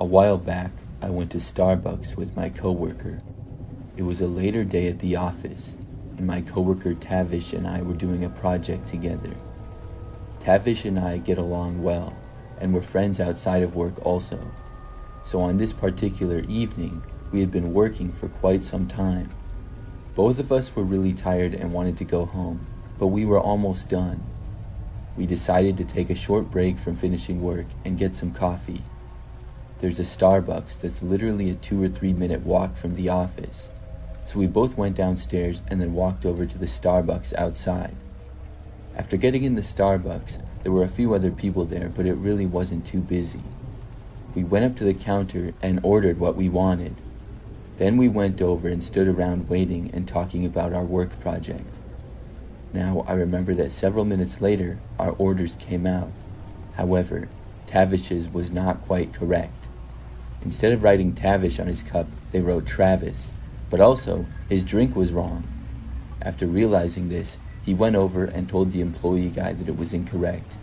A while back, I went to Starbucks with my coworker. It was a later day at the office, and my coworker Tavish and I were doing a project together. Tavish and I get along well, and we're friends outside of work also. So on this particular evening, we had been working for quite some time. Both of us were really tired and wanted to go home, but we were almost done. We decided to take a short break from finishing work and get some coffee. There's a Starbucks that's literally a 2 or 3 minute walk from the office. So we both went downstairs and then walked over to the Starbucks outside. After getting in the Starbucks, there were a few other people there, but it really wasn't too busy. We went up to the counter and ordered what we wanted. Then we went over and stood around waiting and talking about our work project. Now, I remember that several minutes later, our orders came out. However, Tavish's was not quite correct. Instead of writing Tavish on his cup, they wrote Travis, but also his drink was wrong. After realizing this, he went over and told the employee guy that it was incorrect.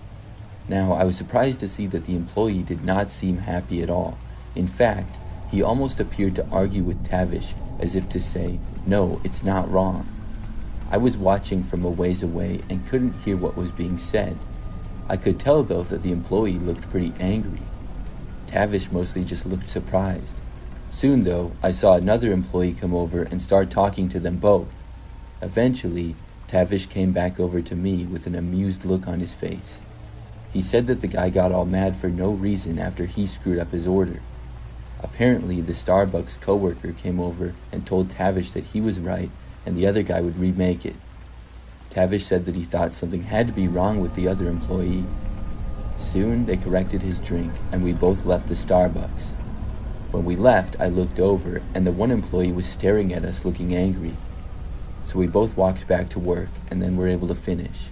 Now, I was surprised to see that the employee did not seem happy at all. In fact, he almost appeared to argue with Tavish as if to say, "No, it's not wrong." I was watching from a ways away and couldn't hear what was being said. I could tell though that the employee looked pretty angry. Tavish mostly just looked surprised. Soon though, I saw another employee come over and start talking to them both. Eventually, Tavish came back over to me with an amused look on his face. He said that the guy got all mad for no reason after he screwed up his order. Apparently, the Starbucks coworker came over and told Tavish that he was right and the other guy would remake it. Tavish said that he thought something had to be wrong with the other employee. Soon, they corrected his drink and we both left the Starbucks. When we left, I looked over and the one employee was staring at us looking angry. So we both walked back to work and then were able to finish.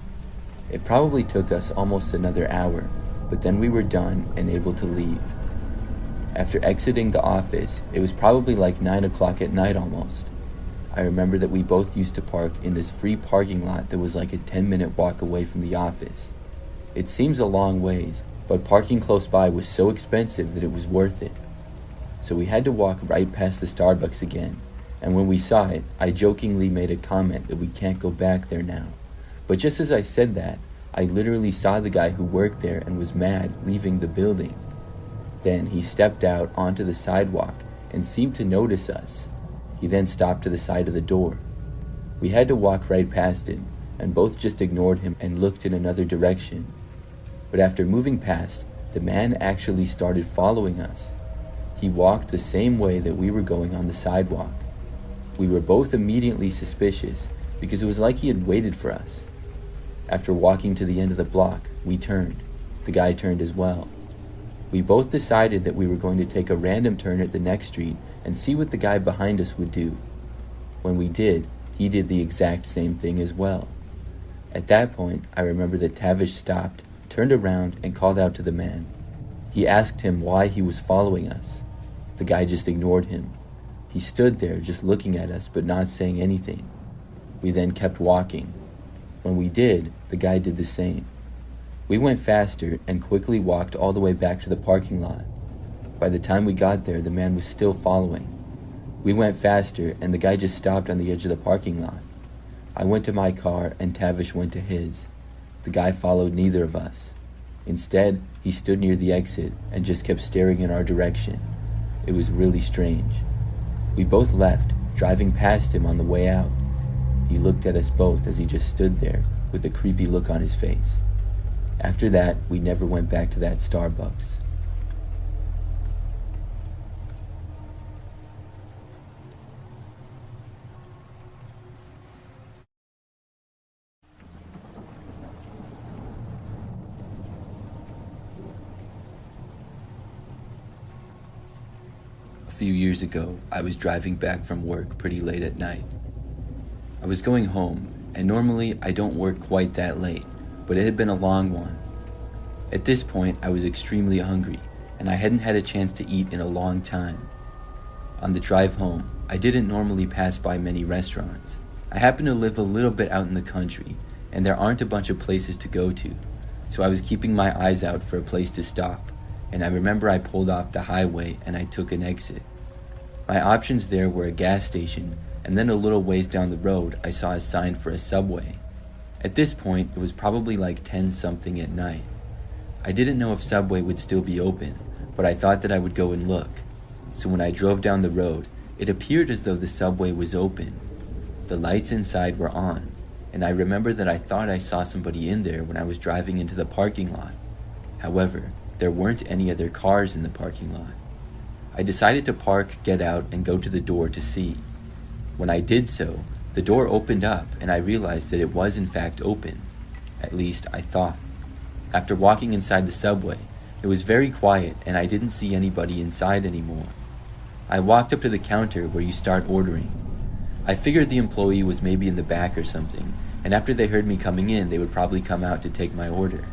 It probably took us almost another hour, but then we were done and able to leave. After exiting the office, it was probably like 9 o'clock at night almost. I remember that we both used to park in this free parking lot that was like a 10-minute walk away from the office. It seems a long ways, but parking close by was so expensive that it was worth it. So we had to walk right past the Starbucks again, and when we saw it, I jokingly made a comment that we can't go back there now. But just as I said that, I literally saw the guy who worked there and was mad leaving the building. Then he stepped out onto the sidewalk and seemed to notice us. He then stopped to the side of the door. We had to walk right past him, and both just ignored him and looked in another direction. But after moving past, the man actually started following us. He walked the same way that we were going on the sidewalk. We were both immediately suspicious because it was like he had waited for us. After walking to the end of the block, we turned. The guy turned as well. We both decided that we were going to take a random turn at the next street and see what the guy behind us would do. When we did, he did the exact same thing as well. At that point, I remember that Tavish stopped, turned around, and called out to the man. He asked him why he was following us. The guy just ignored him. He stood there just looking at us but not saying anything. We then kept walking. When we did, the guy did the same. We went faster and quickly walked all the way back to the parking lot. By the time we got there, the man was still following. We went faster and the guy just stopped on the edge of the parking lot. I went to my car and Tavish went to his. The guy followed neither of us. Instead, he stood near the exit and just kept staring in our direction. It was really strange. We both left, driving past him on the way out. He looked at us both as he just stood there with a creepy look on his face. After that, we never went back to that Starbucks. A few years ago, I was driving back from work pretty late at night. I was going home, and normally I don't work quite that late, but it had been a long one. At this point, I was extremely hungry, and I hadn't had a chance to eat in a long time. On the drive home, I didn't normally pass by many restaurants. I happen to live a little bit out in the country, and there aren't a bunch of places to go to, so I was keeping my eyes out for a place to stop, and I remember I pulled off the highway and I took an exit. My options there were a gas station, and then a little ways down the road I saw a sign for a Subway. At this point, it was probably like 10-something at night. I didn't know if Subway would still be open, but I thought that I would go and look. So when I drove down the road, it appeared as though the Subway was open. The lights inside were on, and I remember that I thought I saw somebody in there when I was driving into the parking lot. However, there weren't any other cars in the parking lot. I decided to park, get out, and go to the door to see. When I did so, the door opened up and I realized that it was in fact open. At least I thought. After walking inside the Subway, it was very quiet and I didn't see anybody inside anymore. I walked up to the counter where you start ordering. I figured the employee was maybe in the back or something, and after they heard me coming in, they would probably come out to take my order.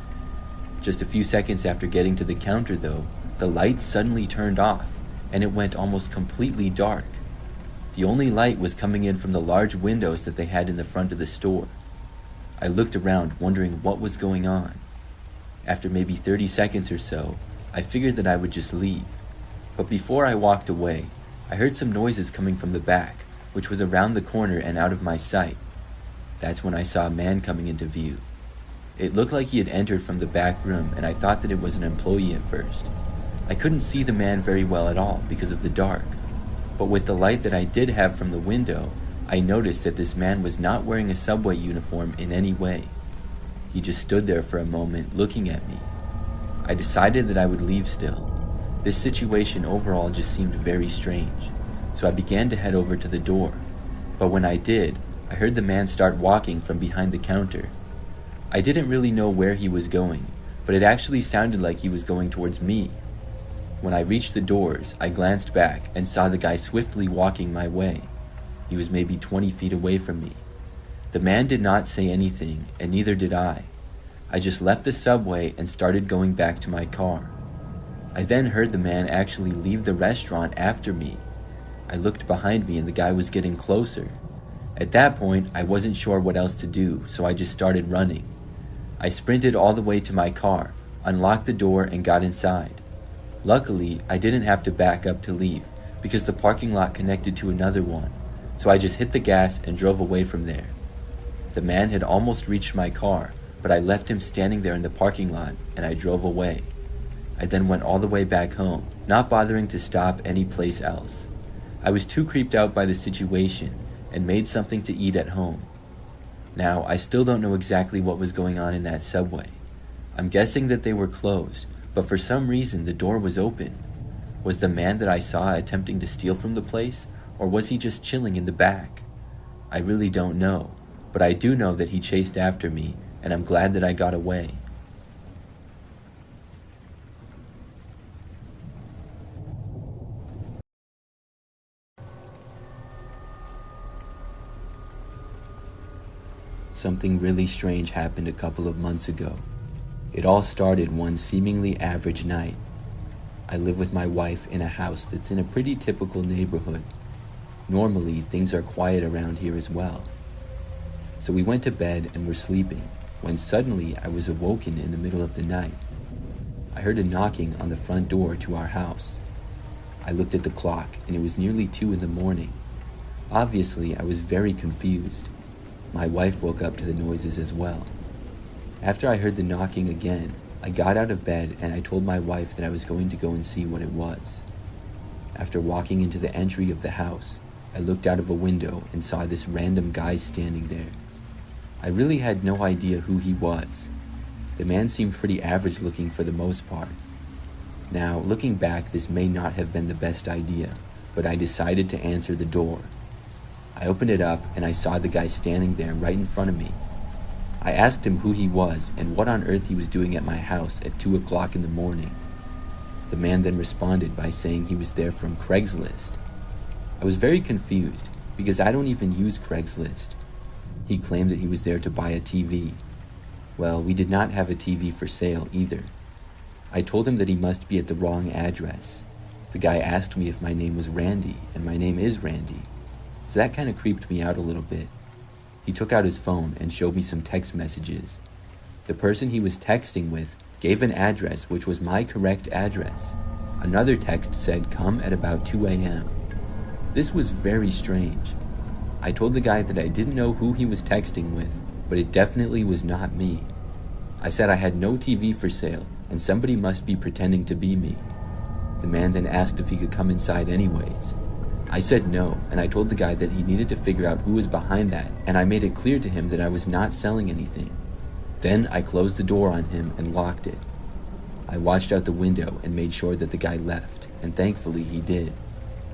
Just a few seconds after getting to the counter though, the lights suddenly turned off and it went almost completely dark. The only light was coming in from the large windows that they had in the front of the store. I looked around wondering what was going on. After maybe 30 seconds or so, I figured that I would just leave. But before I walked away, I heard some noises coming from the back, which was around the corner and out of my sight. That's when I saw a man coming into view. It looked like he had entered from the back room, and I thought that it was an employee at first. I couldn't see the man very well at all because of the dark. But with the light that I did have from the window, I noticed that this man was not wearing a Subway uniform in any way. He just stood there for a moment looking at me. I decided that I would leave still. This situation overall just seemed very strange, so I began to head over to the door. But when I did, I heard the man start walking from behind the counter. I didn't really know where he was going, but it actually sounded like he was going towards me. When I reached the doors, I glanced back and saw the guy swiftly walking my way. He was maybe 20 feet away from me. The man did not say anything, and neither did I. I just left the Subway and started going back to my car. I then heard the man actually leave the restaurant after me. I looked behind me and the guy was getting closer. At that point, I wasn't sure what else to do, so I just started running. I sprinted all the way to my car, unlocked the door, and got inside. Luckily, I didn't have to back up to leave because the parking lot connected to another one, so I just hit the gas and drove away from there. The man had almost reached my car, but I left him standing there in the parking lot and I drove away. I then went all the way back home, not bothering to stop any place else. I was too creeped out by the situation and made something to eat at home. Now, I still don't know exactly what was going on in that Subway. I'm guessing that they were closed, but for some reason the door was open. Was the man that I saw attempting to steal from the place, or was he just chilling in the back? I really don't know, but I do know that he chased after me, and I'm glad that I got away. Something really strange happened a couple of months ago. It all started one seemingly average night. I live with my wife in a house that's in a pretty typical neighborhood. Normally, things are quiet around here as well. So we went to bed and were sleeping, when suddenly I was awoken in the middle of the night. I heard a knocking on the front door to our house. I looked at the clock, and it was nearly 2 a.m. Obviously, I was very confused. My wife woke up to the noises as well. After I heard the knocking again, I got out of bed and I told my wife that I was going to go and see what it was. After walking into the entry of the house, I looked out of a window and saw this random guy standing there. I really had no idea who he was. The man seemed pretty average looking for the most part. Now, looking back, this may not have been the best idea, but I decided to answer the door. I opened it up and I saw the guy standing there right in front of me. I asked him who he was and what on earth he was doing at my house at 2 o'clock in the morning. The man then responded by saying he was there from Craigslist. I was very confused because I don't even use Craigslist. He claimed that he was there to buy a TV. Well, we did not have a TV for sale either. I told him that he must be at the wrong address. The guy asked me if my name was Randy, and my name is Randy. So that kind of creeped me out a little bit. He took out his phone and showed me some text messages. The person he was texting with gave an address which was my correct address. Another text said come at about 2 a.m. This was very strange. I told the guy that I didn't know who he was texting with, but it definitely was not me. I said I had no TV for sale and somebody must be pretending to be me. The man then asked if he could come inside anyways. I said no, and I told the guy that he needed to figure out who was behind that, and I made it clear to him that I was not selling anything. Then I closed the door on him and locked it. I watched out the window and made sure that the guy left, and thankfully he did.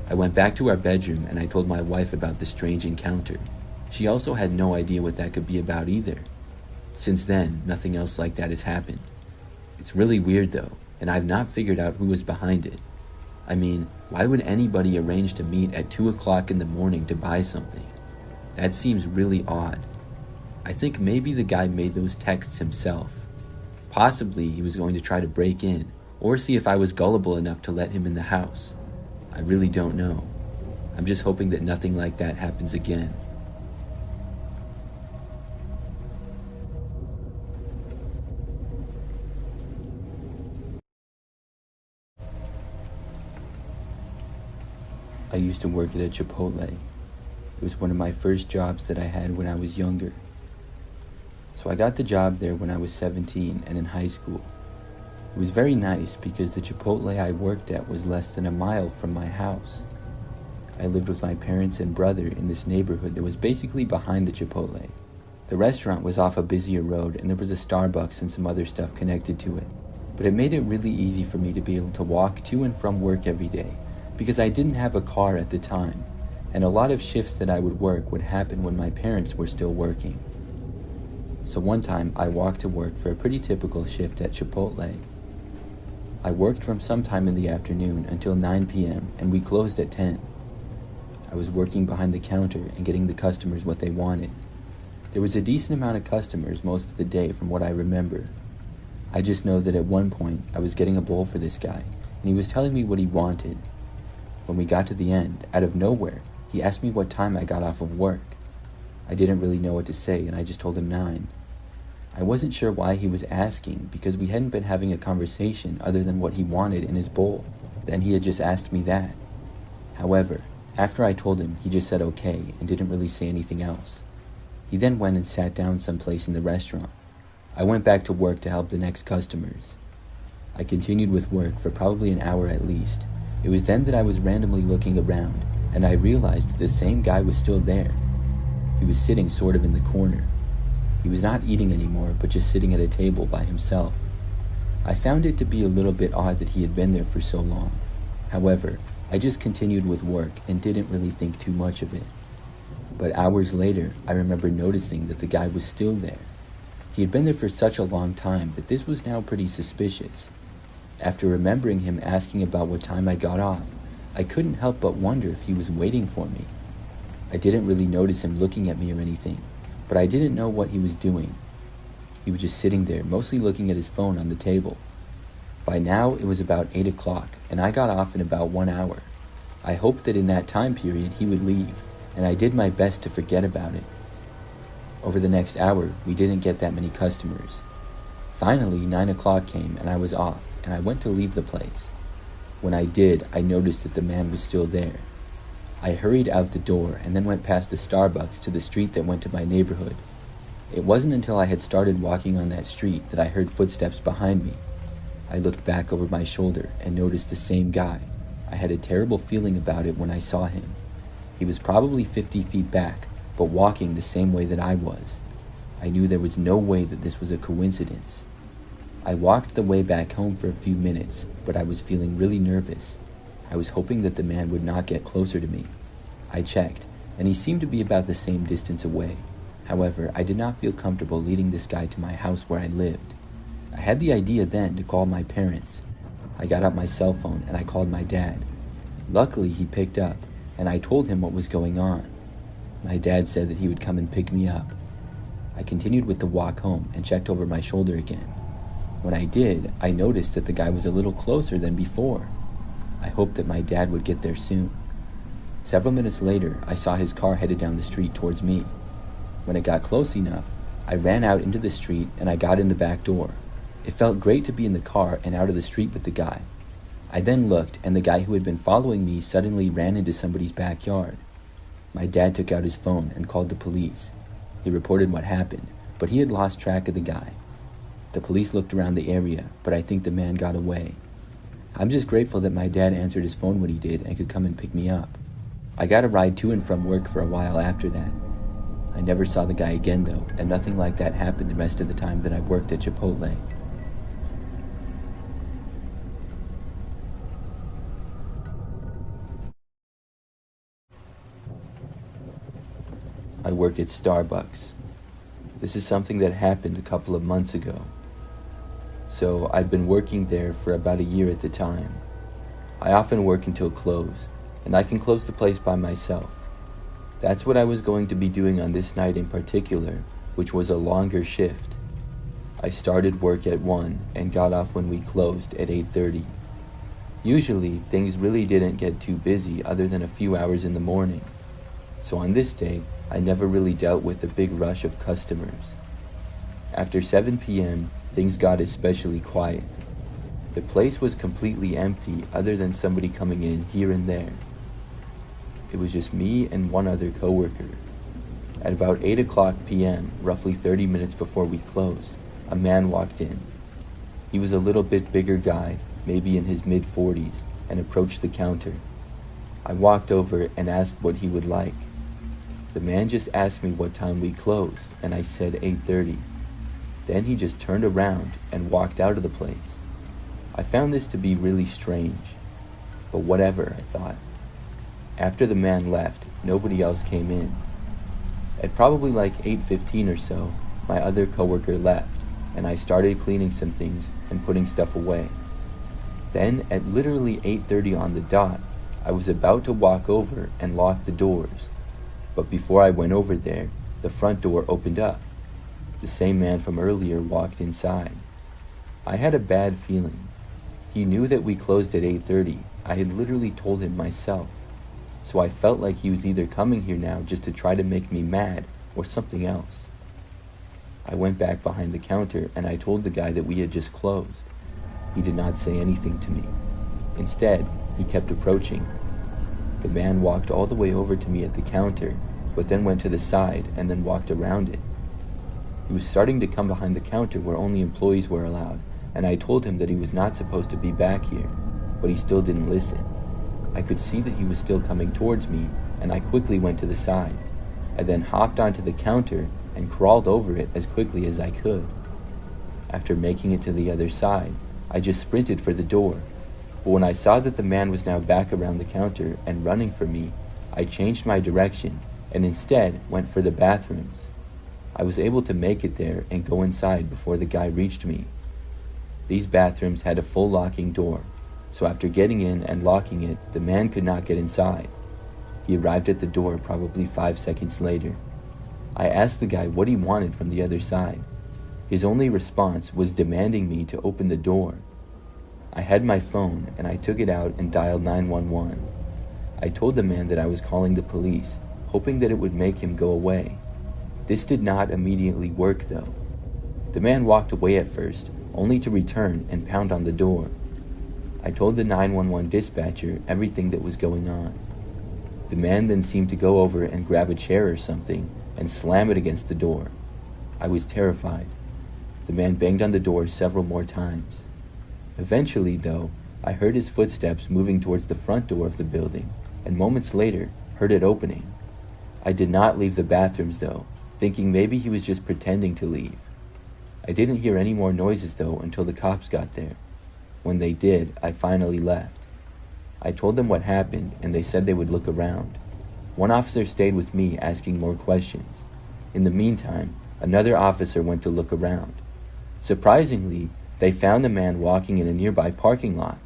I went back to our bedroom and I told my wife about the strange encounter. She also had no idea what that could be about either. Since then, nothing else like that has happened. It's really weird though, and I've not figured out who was behind it. I mean, why would anybody arrange to meet at 2 o'clock in the morning to buy something? That seems really odd. I think maybe the guy made those texts himself. Possibly he was going to try to break in, or see if I was gullible enough to let him in the house. I really don't know. I'm just hoping that nothing like that happens again. I used to work at a Chipotle. It was one of my first jobs that I had when I was younger. So I got the job there when I was 17 and in high school. It was very nice because the Chipotle I worked at was less than a mile from my house. I lived with my parents and brother in this neighborhood that was basically behind the Chipotle. The restaurant was off a busier road and there was a Starbucks and some other stuff connected to it. But it made it really easy for me to be able to walk to and from work every day because I didn't have a car at the time, and a lot of shifts that I would work would happen when my parents were still working. So one time I walked to work for a pretty typical shift at Chipotle. I worked from sometime in the afternoon until 9 p.m. and we closed at 10. I was working behind the counter and getting the customers what they wanted. There was a decent amount of customers most of the day from what I remember. I just know that at one point I was getting a bowl for this guy and he was telling me what he wanted. When we got to the end, out of nowhere, he asked me what time I got off of work. I didn't really know what to say and I just told him 9. I wasn't sure why he was asking because we hadn't been having a conversation other than what he wanted in his bowl. Then he had just asked me that. However, after I told him, he just said okay and didn't really say anything else. He then went and sat down someplace in the restaurant. I went back to work to help the next customers. I continued with work for probably an hour at least. It was then that I was randomly looking around and I realized that the same guy was still there. He was sitting sort of in the corner. He was not eating anymore, but just sitting at a table by himself. I found it to be a little bit odd that he had been there for so long. However, I just continued with work and didn't really think too much of it. But hours later, I remember noticing that the guy was still there. He had been there for such a long time that this was now pretty suspicious. After remembering him asking about what time I got off, I couldn't help but wonder if he was waiting for me. I didn't really notice him looking at me or anything, but I didn't know what he was doing. He was just sitting there, mostly looking at his phone on the table. By now, it was about 8 o'clock, and I got off in about 1 hour. I hoped that in that time period he would leave, and I did my best to forget about it. Over the next hour, we didn't get that many customers. Finally, 9 o'clock came, and I was off, and I went to leave the place. When I did, I noticed that the man was still there. I hurried out the door and then went past the Starbucks to the street that went to my neighborhood. It wasn't until I had started walking on that street that I heard footsteps behind me. I looked back over my shoulder and noticed the same guy. I had a terrible feeling about it when I saw him. He was probably 50 feet back, but walking the same way that I was. I knew there was no way that this was a coincidence. I walked the way back home for a few minutes, but I was feeling really nervous. I was hoping that the man would not get closer to me. I checked, and he seemed to be about the same distance away. However, I did not feel comfortable leading this guy to my house where I lived. I had the idea then to call my parents. I got out my cell phone and I called my dad. Luckily, he picked up, and I told him what was going on. My dad said that he would come and pick me up. I continued with the walk home and checked over my shoulder again. When I did, I noticed that the guy was a little closer than before. I hoped that my dad would get there soon. Several minutes later, I saw his car headed down the street towards me. When it got close enough, I ran out into the street and I got in the back door. It felt great to be in the car and out of the street with the guy. I then looked, and the guy who had been following me suddenly ran into somebody's backyard. My dad took out his phone and called the police. He reported what happened, but he had lost track of the guy. The police looked around the area, but I think the man got away. I'm just grateful that my dad answered his phone when he did and could come and pick me up. I got a ride to and from work for a while after that. I never saw the guy again though, and nothing like that happened the rest of the time that I worked at Chipotle. I work at Starbucks. This is something that happened a couple of months ago. So I've been working there for about a year at the time. I often work until close, and I can close the place by myself. That's what I was going to be doing on this night in particular, which was a longer shift. I started work at 1 and got off when we closed at 8:30. Usually, things really didn't get too busy other than a few hours in the morning. So on this day, I never really dealt with a big rush of customers. After 7 p.m., things got especially quiet. The place was completely empty other than somebody coming in here and there. It was just me and one other coworker. At about 8 o'clock p.m., roughly 30 minutes before we closed, a man walked in. He was a little bit bigger guy, maybe in his mid-40s, and approached the counter. I walked over and asked what he would like. The man just asked me what time we closed, and I said 8:30. Then he just turned around and walked out of the place. I found this to be really strange, but whatever, I thought. After the man left, nobody else came in. At probably like 8:15 or so, my other coworker left, and I started cleaning some things and putting stuff away. Then, at literally 8:30 on the dot, I was about to walk over and lock the doors. But before I went over there, the front door opened up. The same man from earlier walked inside. I had a bad feeling. He knew that we closed at 8:30. I had literally told him myself. So I felt like he was either coming here now just to try to make me mad or something else. I went back behind the counter and I told the guy that we had just closed. He did not say anything to me. Instead, he kept approaching. The man walked all the way over to me at the counter, but then went to the side and then walked around it. He was starting to come behind the counter where only employees were allowed, and I told him that he was not supposed to be back here, but he still didn't listen. I could see that he was still coming towards me, and I quickly went to the side. I then hopped onto the counter and crawled over it as quickly as I could. After making it to the other side, I just sprinted for the door. But when I saw that the man was now back around the counter and running for me, I changed my direction and instead went for the bathrooms. I was able to make it there and go inside before the guy reached me. These bathrooms had a full locking door, so after getting in and locking it, the man could not get inside. He arrived at the door probably 5 seconds later. I asked the guy what he wanted from the other side. His only response was demanding me to open the door. I had my phone and I took it out and dialed 911. I told the man that I was calling the police, hoping that it would make him go away. This did not immediately work though. The man walked away at first, only to return and pound on the door. I told the 911 dispatcher everything that was going on. The man then seemed to go over and grab a chair or something and slam it against the door. I was terrified. The man banged on the door several more times. Eventually, though, I heard his footsteps moving towards the front door of the building, and moments later, heard it opening. I did not leave the bathrooms, though, thinking maybe he was just pretending to leave. I didn't hear any more noises, though, until the cops got there. When they did, I finally left. I told them what happened, and they said they would look around. One officer stayed with me, asking more questions. In the meantime, another officer went to look around. Surprisingly, they found the man walking in a nearby parking lot.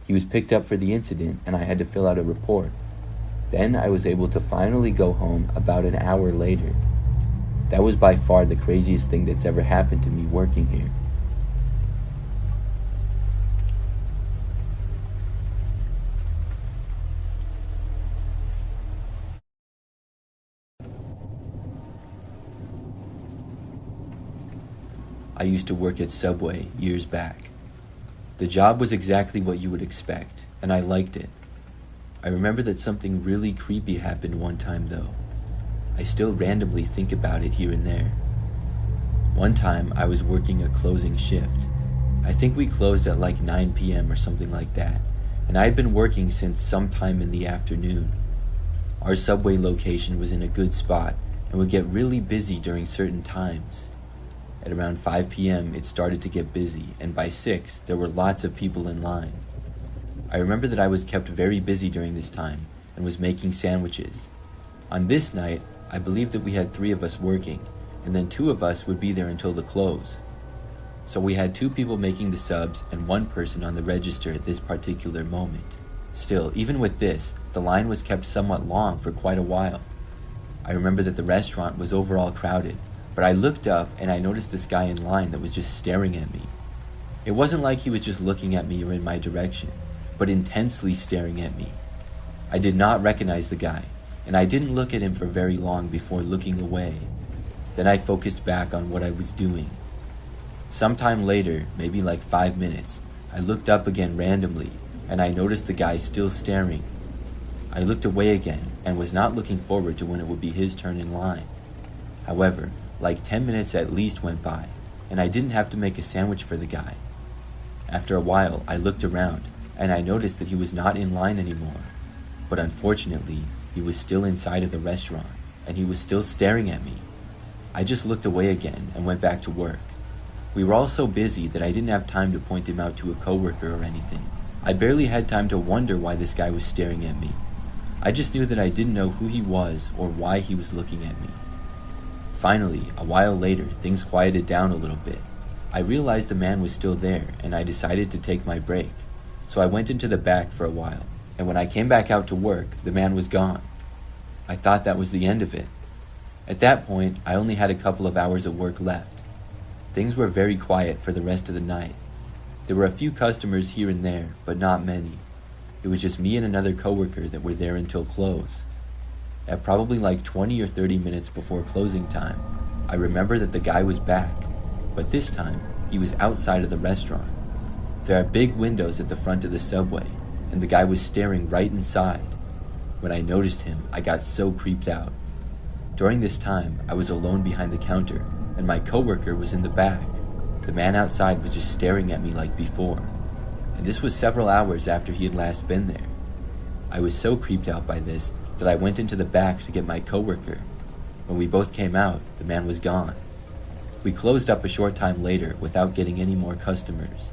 He was picked up for the incident, and I had to fill out a report. Then I was able to finally go home about an hour later. That was by far the craziest thing that's ever happened to me working here. I used to work at Subway years back. The job was exactly what you would expect, and I liked it. I remember that something really creepy happened one time though. I still randomly think about it here and there. One time I was working a closing shift. I think we closed at like 9 p.m. or something like that, and I had been working since sometime in the afternoon. Our Subway location was in a good spot and would get really busy during certain times. At around 5 p.m. it started to get busy, and by 6 there were lots of people in line. I remember that I was kept very busy during this time and was making sandwiches. On this night, I believe that we had 3 of us working, and then 2 of us would be there until the close. So we had 2 people making the subs and 1 person on the register at this particular moment. Still, even with this, the line was kept somewhat long for quite a while. I remember that the restaurant was overall crowded, but I looked up and I noticed this guy in line that was just staring at me. It wasn't like he was just looking at me or in my direction, but intensely staring at me. I did not recognize the guy, and I didn't look at him for very long before looking away. Then I focused back on what I was doing. Sometime later, maybe like 5 minutes, I looked up again randomly, and I noticed the guy still staring. I looked away again and was not looking forward to when it would be his turn in line. However, like 10 minutes at least went by, and I didn't have to make a sandwich for the guy. After a while, I looked around, and I noticed that he was not in line anymore. But unfortunately, he was still inside of the restaurant, and he was still staring at me. I just looked away again and went back to work. We were all so busy that I didn't have time to point him out to a coworker or anything. I barely had time to wonder why this guy was staring at me. I just knew that I didn't know who he was or why he was looking at me. Finally, a while later, things quieted down a little bit. I realized the man was still there, and I decided to take my break. So I went into the back for a while, and when I came back out to work, the man was gone. I thought that was the end of it. At that point, I only had a couple of hours of work left. Things were very quiet for the rest of the night. There were a few customers here and there, but not many. It was just me and another coworker that were there until close. At probably like 20 or 30 minutes before closing time, I remember that the guy was back, but this time, he was outside of the restaurant. There are big windows at the front of the Subway, and the guy was staring right inside. When I noticed him, I got so creeped out. During this time, I was alone behind the counter, and my coworker was in the back. The man outside was just staring at me like before, and this was several hours after he had last been there. I was so creeped out by this that I went into the back to get my coworker. When we both came out, the man was gone. We closed up a short time later without getting any more customers.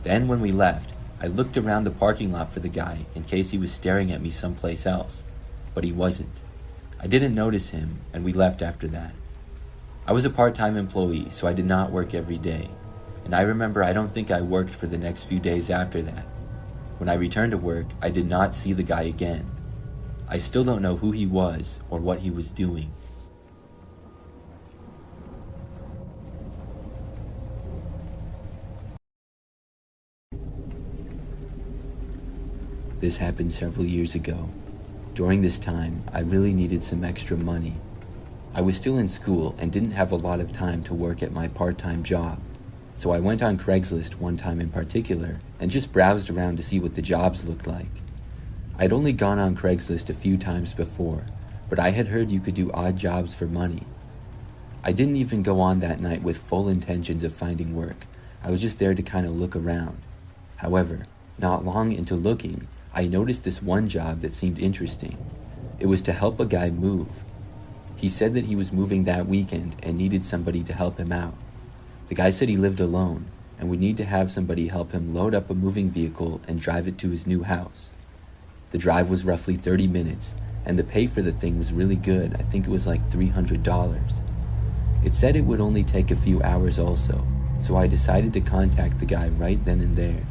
Then when we left, I looked around the parking lot for the guy in case he was staring at me someplace else, but he wasn't. I didn't notice him, and we left after that. I was a part-time employee, so I did not work every day, and I remember I don't think I worked for the next few days after that. When I returned to work, I did not see the guy again. I still don't know who he was or what he was doing. This happened several years ago. During this time, I really needed some extra money. I was still in school and didn't have a lot of time to work at my part-time job, so I went on Craigslist one time in particular and just browsed around to see what the jobs looked like. I'd only gone on Craigslist a few times before, but I had heard you could do odd jobs for money. I didn't even go on that night with full intentions of finding work. I was just there to kind of look around. However, not long into looking, I noticed this one job that seemed interesting. It was to help a guy move. He said that he was moving that weekend and needed somebody to help him out. The guy said he lived alone and would need to have somebody help him load up a moving vehicle and drive it to his new house. The drive was roughly 30 minutes, and the pay for the thing was really good. I think it was like $300. It said it would only take a few hours also, so I decided to contact the guy right then and there.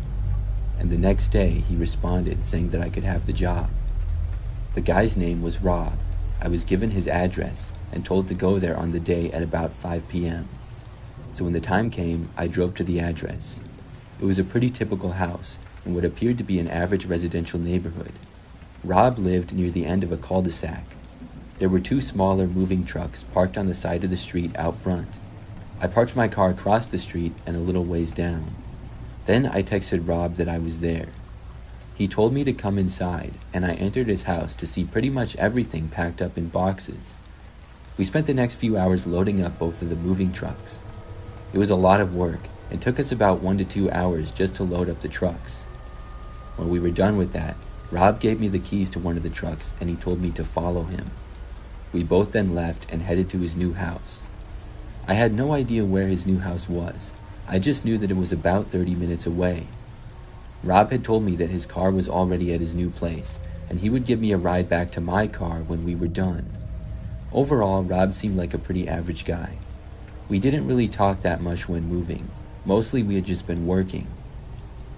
And the next day, he responded saying that I could have the job. The guy's name was Rob. I was given his address and told to go there on the day at about 5 p.m. So when the time came, I drove to the address. It was a pretty typical house in what appeared to be an average residential neighborhood. Rob lived near the end of a cul-de-sac. There were 2 smaller moving trucks parked on the side of the street out front. I parked my car across the street and a little ways down. Then I texted Rob that I was there. He told me to come inside, and I entered his house to see pretty much everything packed up in boxes. We spent the next few hours loading up both of the moving trucks. It was a lot of work, and took us about 1 to 2 hours just to load up the trucks. When we were done with that, Rob gave me the keys to one of the trucks and he told me to follow him. We both then left and headed to his new house. I had no idea where his new house was. I just knew that it was about 30 minutes away. Rob had told me that his car was already at his new place, and he would give me a ride back to my car when we were done. Overall, Rob seemed like a pretty average guy. We didn't really talk that much when moving. Mostly we had just been working.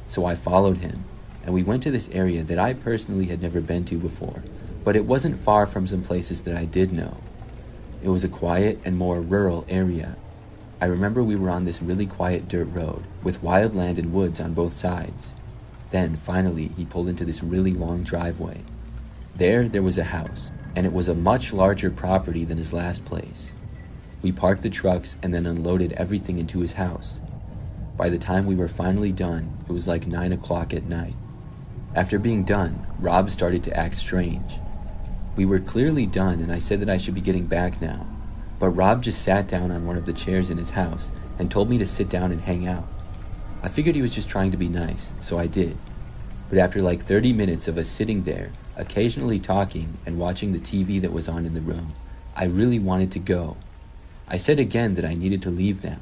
So I followed him, and we went to this area that I personally had never been to before, but it wasn't far from some places that I did know. It was a quiet and more rural area. I remember we were on this really quiet dirt road, with wild land and woods on both sides. Then, finally, he pulled into this really long driveway. There was a house, and it was a much larger property than his last place. We parked the trucks and then unloaded everything into his house. By the time we were finally done, it was like 9 o'clock at night. After being done, Rob started to act strange. We were clearly done, and I said that I should be getting back now, but Rob just sat down on one of the chairs in his house and told me to sit down and hang out. I figured he was just trying to be nice, so I did. But after like 30 minutes of us sitting there, occasionally talking and watching the TV that was on in the room, I really wanted to go. I said again that I needed to leave now.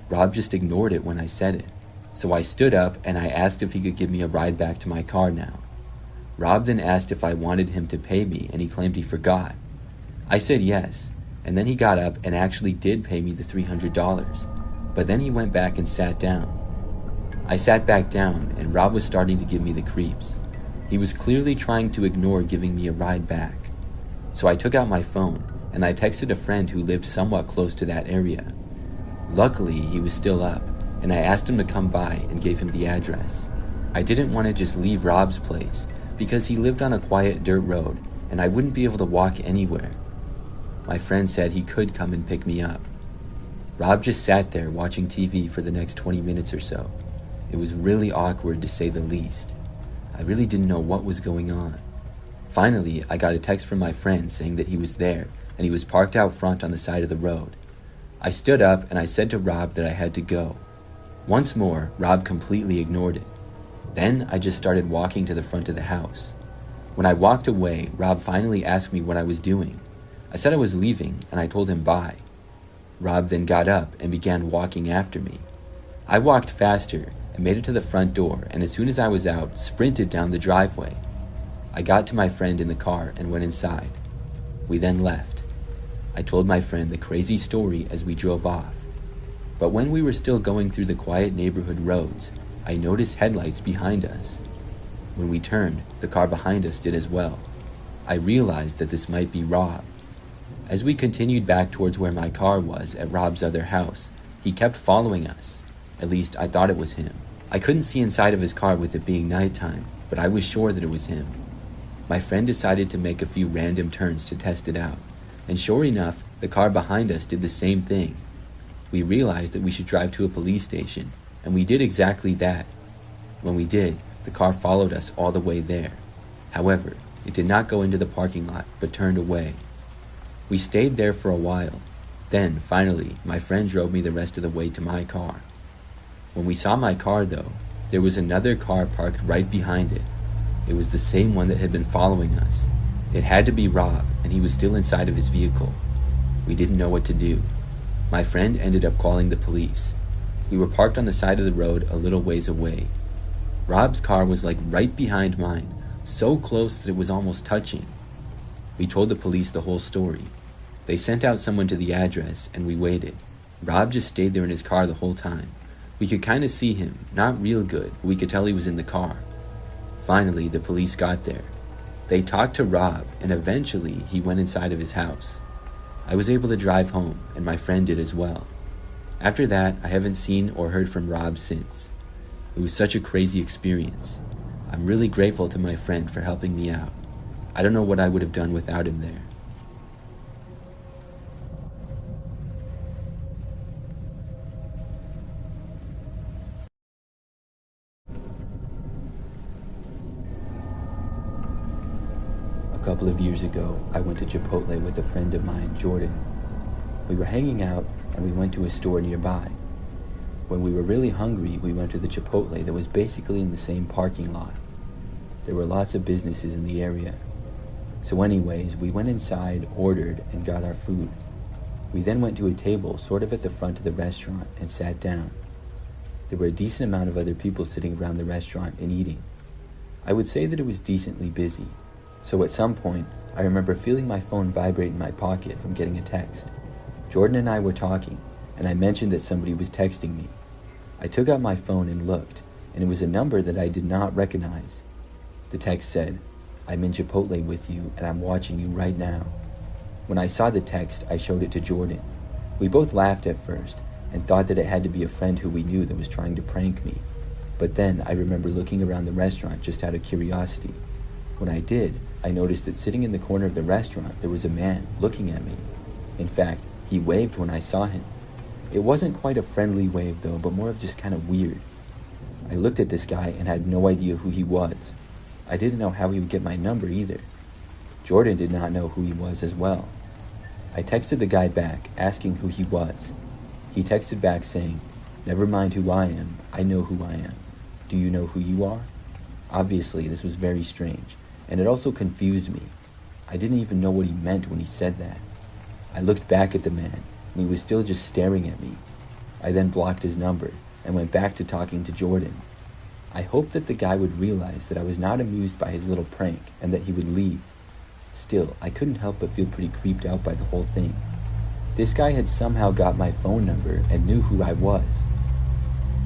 Rob just ignored it when I said it. So I stood up and I asked if he could give me a ride back to my car now. Rob then asked if I wanted him to pay me, and he claimed he forgot. I said yes, and then he got up and actually did pay me the $300, but then he went back and sat down. I sat back down, and Rob was starting to give me the creeps. He was clearly trying to ignore giving me a ride back. So I took out my phone, and I texted a friend who lived somewhat close to that area. Luckily, he was still up, and I asked him to come by and gave him the address. I didn't want to just leave Rob's place, because he lived on a quiet dirt road, and I wouldn't be able to walk anywhere. My friend said he could come and pick me up. Rob just sat there watching TV for the next 20 minutes or so. It was really awkward to say the least. I really didn't know what was going on. Finally, I got a text from my friend saying that he was there and he was parked out front on the side of the road. I stood up and I said to Rob that I had to go. Once more, Rob completely ignored it. Then I just started walking to the front of the house. When I walked away, Rob finally asked me what I was doing. I said I was leaving and I told him bye. Rob then got up and began walking after me. I walked faster and made it to the front door, and as soon as I was out, sprinted down the driveway. I got to my friend in the car and went inside. We then left. I told my friend the crazy story as we drove off. But when we were still going through the quiet neighborhood roads, I noticed headlights behind us. When we turned, the car behind us did as well. I realized that this might be Rob. As we continued back towards where my car was at Rob's other house, he kept following us. At least I thought it was him. I couldn't see inside of his car with it being nighttime, but I was sure that it was him. My friend decided to make a few random turns to test it out, and sure enough, the car behind us did the same thing. We realized that we should drive to a police station, and we did exactly that. When we did, the car followed us all the way there. However, it did not go into the parking lot, but turned away. We stayed there for a while. Then, finally, my friend drove me the rest of the way to my car. When we saw my car, though, there was another car parked right behind it. It was the same one that had been following us. It had to be Rob, and he was still inside of his vehicle. We didn't know what to do. My friend ended up calling the police. We were parked on the side of the road a little ways away. Rob's car was like right behind mine, so close that it was almost touching. We told the police the whole story. They sent out someone to the address, and we waited. Rob just stayed there in his car the whole time. We could kind of see him, not real good, but we could tell he was in the car. Finally, the police got there. They talked to Rob, and eventually he went inside of his house. I was able to drive home, and my friend did as well. After that, I haven't seen or heard from Rob since. It was such a crazy experience. I'm really grateful to my friend for helping me out. I don't know what I would have done without him there. A couple of years ago, I went to Chipotle with a friend of mine, Jordan. We were hanging out and we went to a store nearby. When we were really hungry, we went to the Chipotle that was basically in the same parking lot. There were lots of businesses in the area. So anyways, we went inside, ordered, and got our food. We then went to a table sort of at the front of the restaurant and sat down. There were a decent amount of other people sitting around the restaurant and eating. I would say that it was decently busy. So at some point, I remember feeling my phone vibrate in my pocket from getting a text. Jordan and I were talking, and I mentioned that somebody was texting me. I took out my phone and looked, and it was a number that I did not recognize. The text said, "I'm in Chipotle with you, and I'm watching you right now." When I saw the text, I showed it to Jordan. We both laughed at first, and thought that it had to be a friend who we knew that was trying to prank me. But then I remember looking around the restaurant just out of curiosity. When I did, I noticed that sitting in the corner of the restaurant, there was a man looking at me. In fact, he waved when I saw him. It wasn't quite a friendly wave though, but more of just kind of weird. I looked at this guy and had no idea who he was. I didn't know how he would get my number either. Jordan did not know who he was as well. I texted the guy back, asking who he was. He texted back saying, "Never mind who I am, I know who I am. Do you know who you are?" Obviously, this was very strange, and it also confused me. I didn't even know what he meant when he said that. I looked back at the man, and he was still just staring at me. I then blocked his number, and went back to talking to Jordan. I hoped that the guy would realize that I was not amused by his little prank, and that he would leave. Still, I couldn't help but feel pretty creeped out by the whole thing. This guy had somehow got my phone number and knew who I was.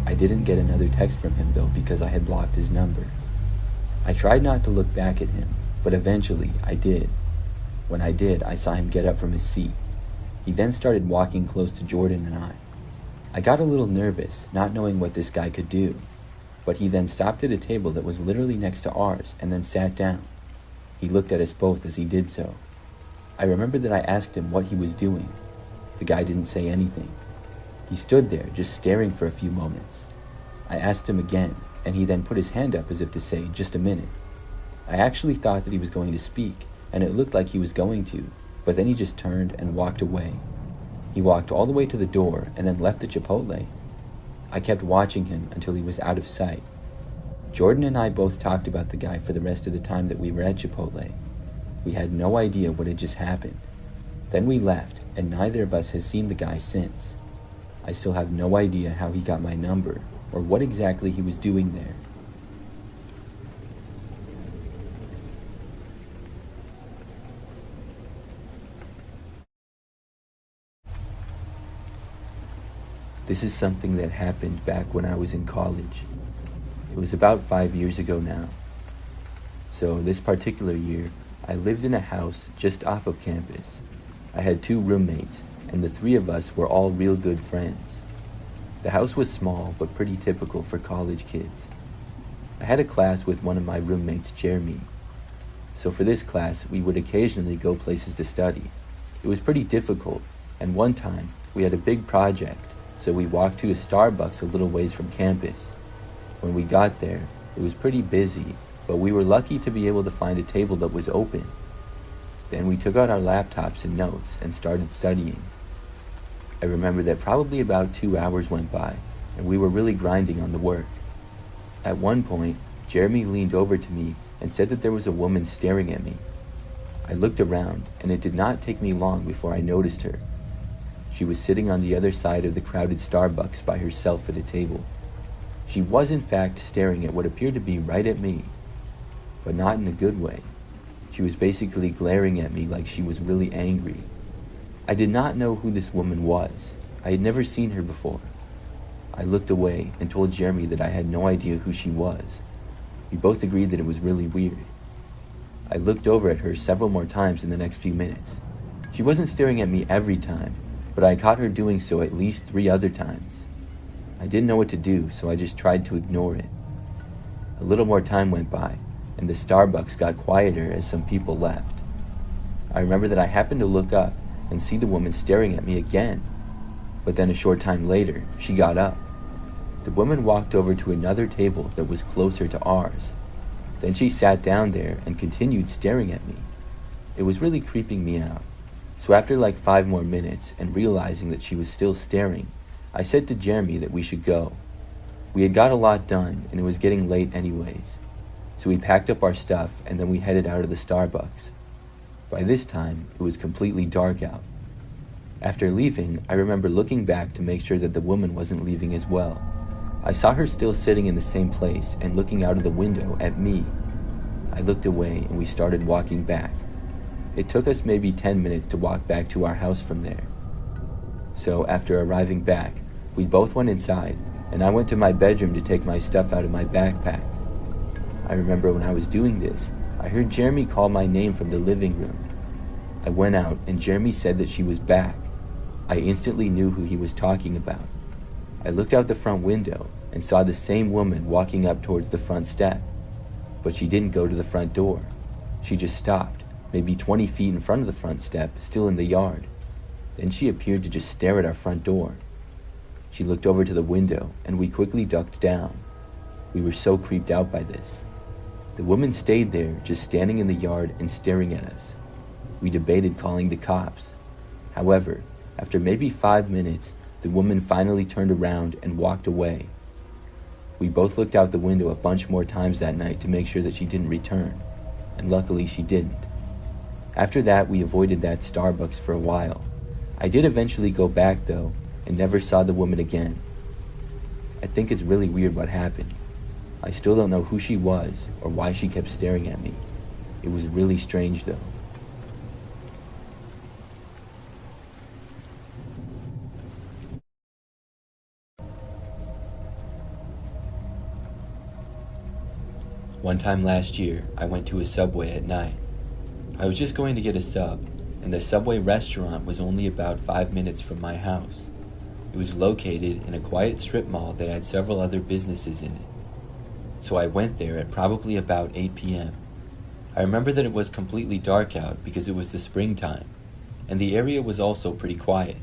I didn't get another text from him though because I had blocked his number. I tried not to look back at him, but eventually I did. When I did, I saw him get up from his seat. He then started walking close to Jordan and I. I got a little nervous, not knowing what this guy could do, but he then stopped at a table that was literally next to ours and then sat down. He looked at us both as he did so. I remember that I asked him what he was doing. The guy didn't say anything. He stood there, just staring for a few moments. I asked him again, and he then put his hand up as if to say, "Just a minute." I actually thought that he was going to speak, and it looked like he was going to, but then he just turned and walked away. He walked all the way to the door and then left the Chipotle. I kept watching him until he was out of sight. Jordan and I both talked about the guy for the rest of the time that we were at Chipotle. We had no idea what had just happened. Then we left, and neither of us has seen the guy since. I still have no idea how he got my number, or what exactly he was doing there. This is something that happened back when I was in college. It was about 5 years ago now. So this particular year, I lived in a house just off of campus. I had 2 roommates, and the 3 of us were all real good friends. The house was small, but pretty typical for college kids. I had a class with one of my roommates, Jeremy. So for this class, we would occasionally go places to study. It was pretty difficult, and one time, we had a big project, so we walked to a Starbucks a little ways from campus. When we got there, it was pretty busy, but we were lucky to be able to find a table that was open. Then we took out our laptops and notes and started studying. I remember that probably about 2 hours went by, and we were really grinding on the work. At one point, Jeremy leaned over to me and said that there was a woman staring at me. I looked around, and it did not take me long before I noticed her. She was sitting on the other side of the crowded Starbucks by herself at a table. She was in fact staring at what appeared to be right at me, but not in a good way. She was basically glaring at me like she was really angry. I did not know who this woman was. I had never seen her before. I looked away and told Jeremy that I had no idea who she was. We both agreed that it was really weird. I looked over at her several more times in the next few minutes. She wasn't staring at me every time, but I caught her doing so at least 3 other times. I didn't know what to do, so I just tried to ignore it. A little more time went by, and the Starbucks got quieter as some people left. I remember that I happened to look up and see the woman staring at me again. But then a short time later, she got up. The woman walked over to another table that was closer to ours. Then she sat down there and continued staring at me. It was really creeping me out. So after like 5 more minutes and realizing that she was still staring, I said to Jeremy that we should go. We had got a lot done and it was getting late anyways. So we packed up our stuff and then we headed out of the Starbucks. By this time, it was completely dark out. After leaving, I remember looking back to make sure that the woman wasn't leaving as well. I saw her still sitting in the same place and looking out of the window at me. I looked away and we started walking back. It took us maybe 10 minutes to walk back to our house from there. So after arriving back, we both went inside and I went to my bedroom to take my stuff out of my backpack. I remember when I was doing this, I heard Jeremy call my name from the living room. I went out and Jeremy said that she was back. I instantly knew who he was talking about. I looked out the front window and saw the same woman walking up towards the front step. But she didn't go to the front door. She just stopped, maybe 20 feet in front of the front step, still in the yard. Then she appeared to just stare at our front door. She looked over to the window and we quickly ducked down. We were so creeped out by this. The woman stayed there, just standing in the yard and staring at us. We debated calling the cops. However, after maybe 5 minutes, the woman finally turned around and walked away. We both looked out the window a bunch more times that night to make sure that she didn't return, and luckily she didn't. After that, we avoided that Starbucks for a while. I did eventually go back though, and never saw the woman again. I think it's really weird what happened. I still don't know who she was or why she kept staring at me. It was really strange though. One time last year, I went to a Subway at night. I was just going to get a sub, and the Subway restaurant was only about 5 minutes from my house. It was located in a quiet strip mall that had several other businesses in it. So I went there at probably about 8 p.m. I remember that it was completely dark out because it was the springtime, and the area was also pretty quiet.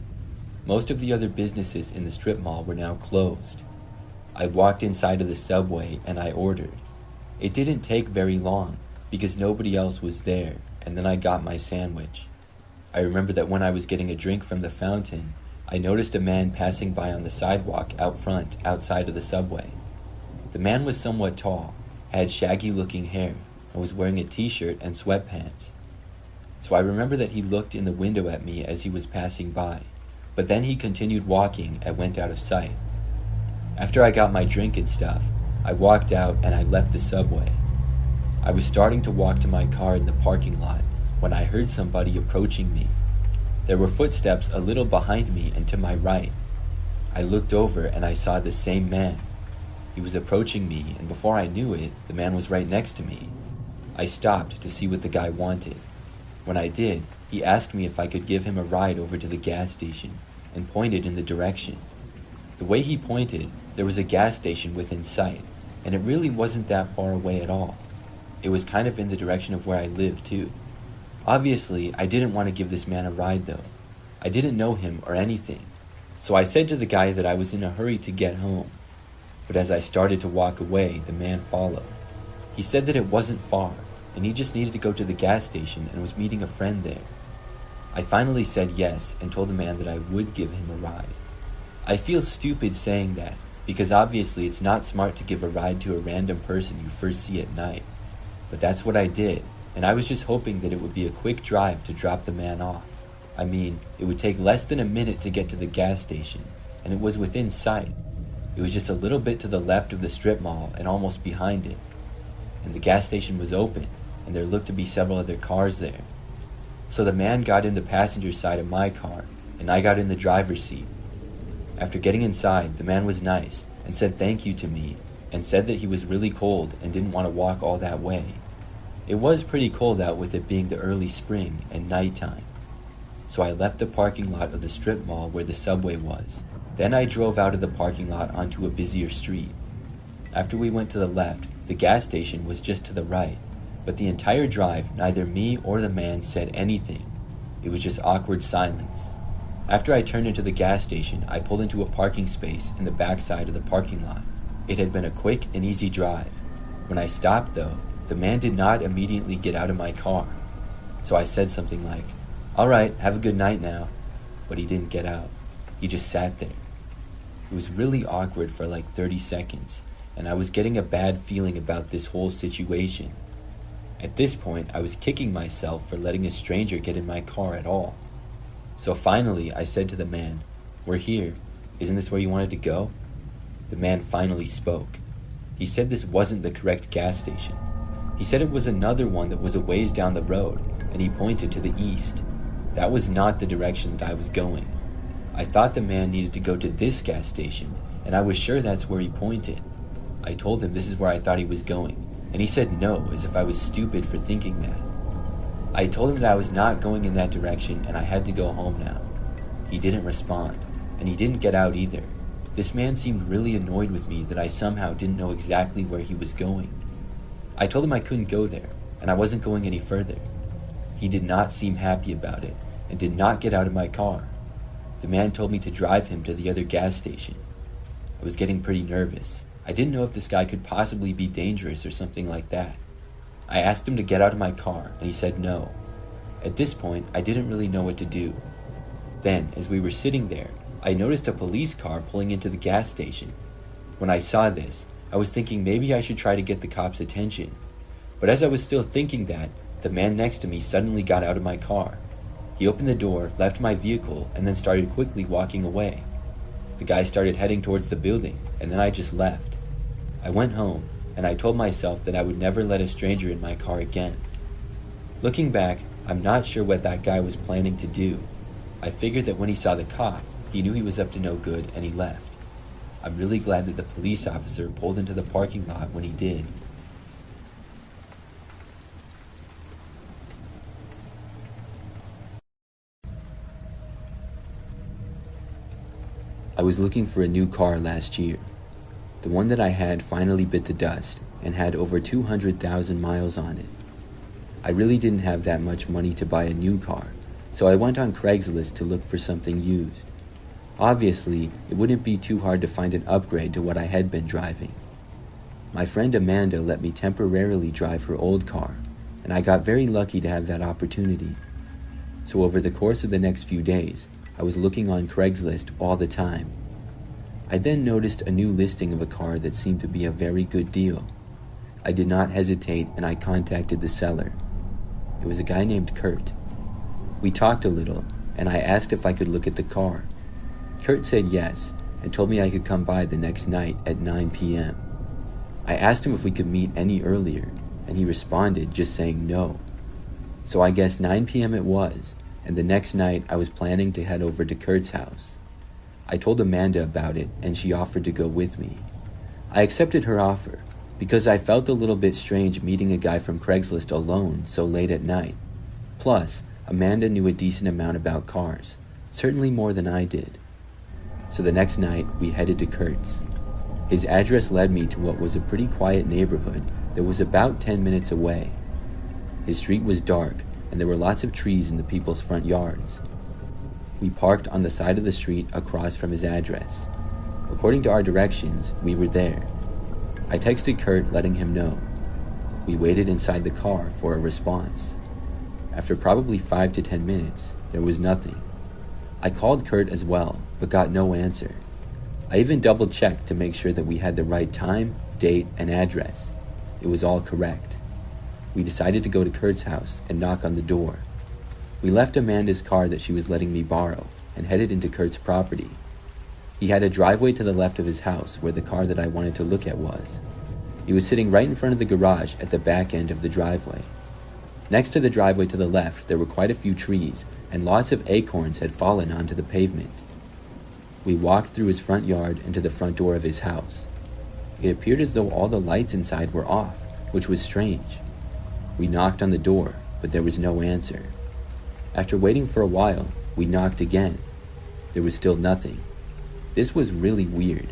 Most of the other businesses in the strip mall were now closed. I walked inside of the Subway and I ordered. It didn't take very long because nobody else was there, and then I got my sandwich. I remember that when I was getting a drink from the fountain, I noticed a man passing by on the sidewalk out front, outside of the Subway. The man was somewhat tall, had shaggy-looking hair, and was wearing a t-shirt and sweatpants. So I remember that he looked in the window at me as he was passing by, but then he continued walking and went out of sight. After I got my drink and stuff, I walked out and I left the Subway. I was starting to walk to my car in the parking lot when I heard somebody approaching me. There were footsteps a little behind me and to my right. I looked over and I saw the same man. He was approaching me, and before I knew it, the man was right next to me. I stopped to see what the guy wanted. When I did, he asked me if I could give him a ride over to the gas station and pointed in the direction. The way he pointed, there was a gas station within sight, and it really wasn't that far away at all. It was kind of in the direction of where I lived too. Obviously, I didn't want to give this man a ride though. I didn't know him or anything, so I said to the guy that I was in a hurry to get home. But as I started to walk away, the man followed. He said that it wasn't far, and he just needed to go to the gas station and was meeting a friend there. I finally said yes and told the man that I would give him a ride. I feel stupid saying that, because obviously it's not smart to give a ride to a random person you first see at night. But that's what I did, and I was just hoping that it would be a quick drive to drop the man off. I mean, it would take less than a minute to get to the gas station, and it was within sight. It was just a little bit to the left of the strip mall and almost behind it. And the gas station was open, and there looked to be several other cars there. So the man got in the passenger side of my car, and I got in the driver's seat. After getting inside, the man was nice and said thank you to me, and said that he was really cold and didn't want to walk all that way. It was pretty cold out with it being the early spring and nighttime. So I left the parking lot of the strip mall where the Subway was. Then I drove out of the parking lot onto a busier street. After we went to the left, the gas station was just to the right, but the entire drive, neither me or the man said anything. It was just awkward silence. After I turned into the gas station, I pulled into a parking space in the back side of the parking lot. It had been a quick and easy drive. When I stopped though, the man did not immediately get out of my car. So I said something like, "All right, have a good night now." But he didn't get out. He just sat there. It was really awkward for like 30 seconds, and I was getting a bad feeling about this whole situation. At this point, I was kicking myself for letting a stranger get in my car at all. So finally, I said to the man, "We're here. Isn't this where you wanted to go?" The man finally spoke. He said this wasn't the correct gas station. He said it was another one that was a ways down the road, and he pointed to the east. That was not the direction that I was going. I thought the man needed to go to this gas station, and I was sure that's where he pointed. I told him this is where I thought he was going, and he said no, as if I was stupid for thinking that. I told him that I was not going in that direction and I had to go home now. He didn't respond, and he didn't get out either. This man seemed really annoyed with me that I somehow didn't know exactly where he was going. I told him I couldn't go there, and I wasn't going any further. He did not seem happy about it, and did not get out of my car. The man told me to drive him to the other gas station. I was getting pretty nervous. I didn't know if this guy could possibly be dangerous or something like that. I asked him to get out of my car, and he said no. At this point, I didn't really know what to do. Then, as we were sitting there, I noticed a police car pulling into the gas station. When I saw this, I was thinking maybe I should try to get the cops' attention. But as I was still thinking that, the man next to me suddenly got out of my car. He opened the door, left my vehicle, and then started quickly walking away. The guy started heading towards the building, and then I just left. I went home, and I told myself that I would never let a stranger in my car again. Looking back, I'm not sure what that guy was planning to do. I figured that when he saw the cop, he knew he was up to no good, and he left. I'm really glad that the police officer pulled into the parking lot when he did. I was looking for a new car last year. The one that I had finally bit the dust and had over 200,000 miles on it. I really didn't have that much money to buy a new car, so I went on Craigslist to look for something used. Obviously, it wouldn't be too hard to find an upgrade to what I had been driving. My friend Amanda let me temporarily drive her old car, and I got very lucky to have that opportunity. So over the course of the next few days, I was looking on Craigslist all the time. I then noticed a new listing of a car that seemed to be a very good deal. I did not hesitate and I contacted the seller. It was a guy named Kurt. We talked a little and I asked if I could look at the car. Kurt said yes and told me I could come by the next night at 9 p.m. I asked him if we could meet any earlier and he responded just saying no. So I guess 9 p.m. it was, and the next night I was planning to head over to Kurt's house. I told Amanda about it and she offered to go with me. I accepted her offer because I felt a little bit strange meeting a guy from Craigslist alone so late at night. Plus, Amanda knew a decent amount about cars, certainly more than I did. So the next night we headed to Kurt's. His address led me to what was a pretty quiet neighborhood that was about 10 minutes away. His street was dark and there were lots of trees in the people's front yards. We parked on the side of the street across from his address. According to our directions, we were there. I texted Kurt letting him know. We waited inside the car for a response. After probably 5 to 10 minutes, there was nothing. I called Kurt as well, but got no answer. I even double-checked to make sure that we had the right time, date, and address. It was all correct. We decided to go to Kurt's house and knock on the door. We left Amanda's car that she was letting me borrow and headed into Kurt's property. He had a driveway to the left of his house where the car that I wanted to look at was. He was sitting right in front of the garage at the back end of the driveway. Next to the driveway to the left, there were quite a few trees and lots of acorns had fallen onto the pavement. We walked through his front yard and to the front door of his house. It appeared as though all the lights inside were off, which was strange. We knocked on the door, but there was no answer. After waiting for a while, we knocked again. There was still nothing. This was really weird.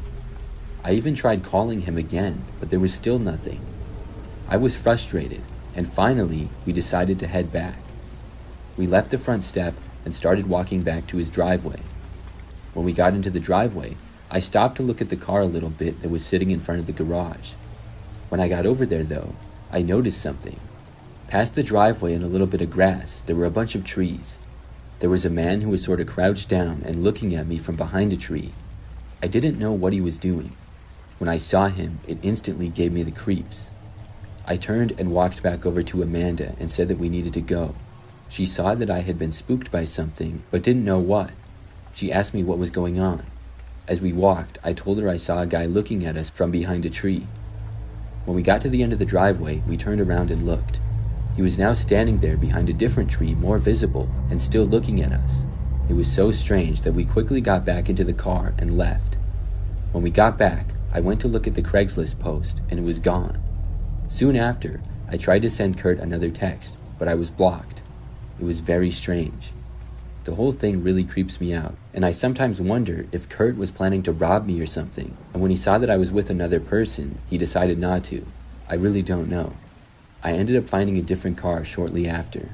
I even tried calling him again, but there was still nothing. I was frustrated, and finally, we decided to head back. We left the front step and started walking back to his driveway. When we got into the driveway, I stopped to look at the car a little bit that was sitting in front of the garage. When I got over there, though, I noticed something. Past the driveway and a little bit of grass, there were a bunch of trees. There was a man who was sort of crouched down and looking at me from behind a tree. I didn't know what he was doing. When I saw him, it instantly gave me the creeps. I turned and walked back over to Amanda and said that we needed to go. She saw that I had been spooked by something, but didn't know what. She asked me what was going on. As we walked, I told her I saw a guy looking at us from behind a tree. When we got to the end of the driveway, we turned around and looked. He was now standing there behind a different tree, more visible, and still looking at us. It was so strange that we quickly got back into the car and left. When we got back, I went to look at the Craigslist post, and it was gone. Soon after, I tried to send Kurt another text, but I was blocked. It was very strange. The whole thing really creeps me out, and I sometimes wonder if Kurt was planning to rob me or something, and when he saw that I was with another person, he decided not to. I really don't know. I ended up finding a different car shortly after.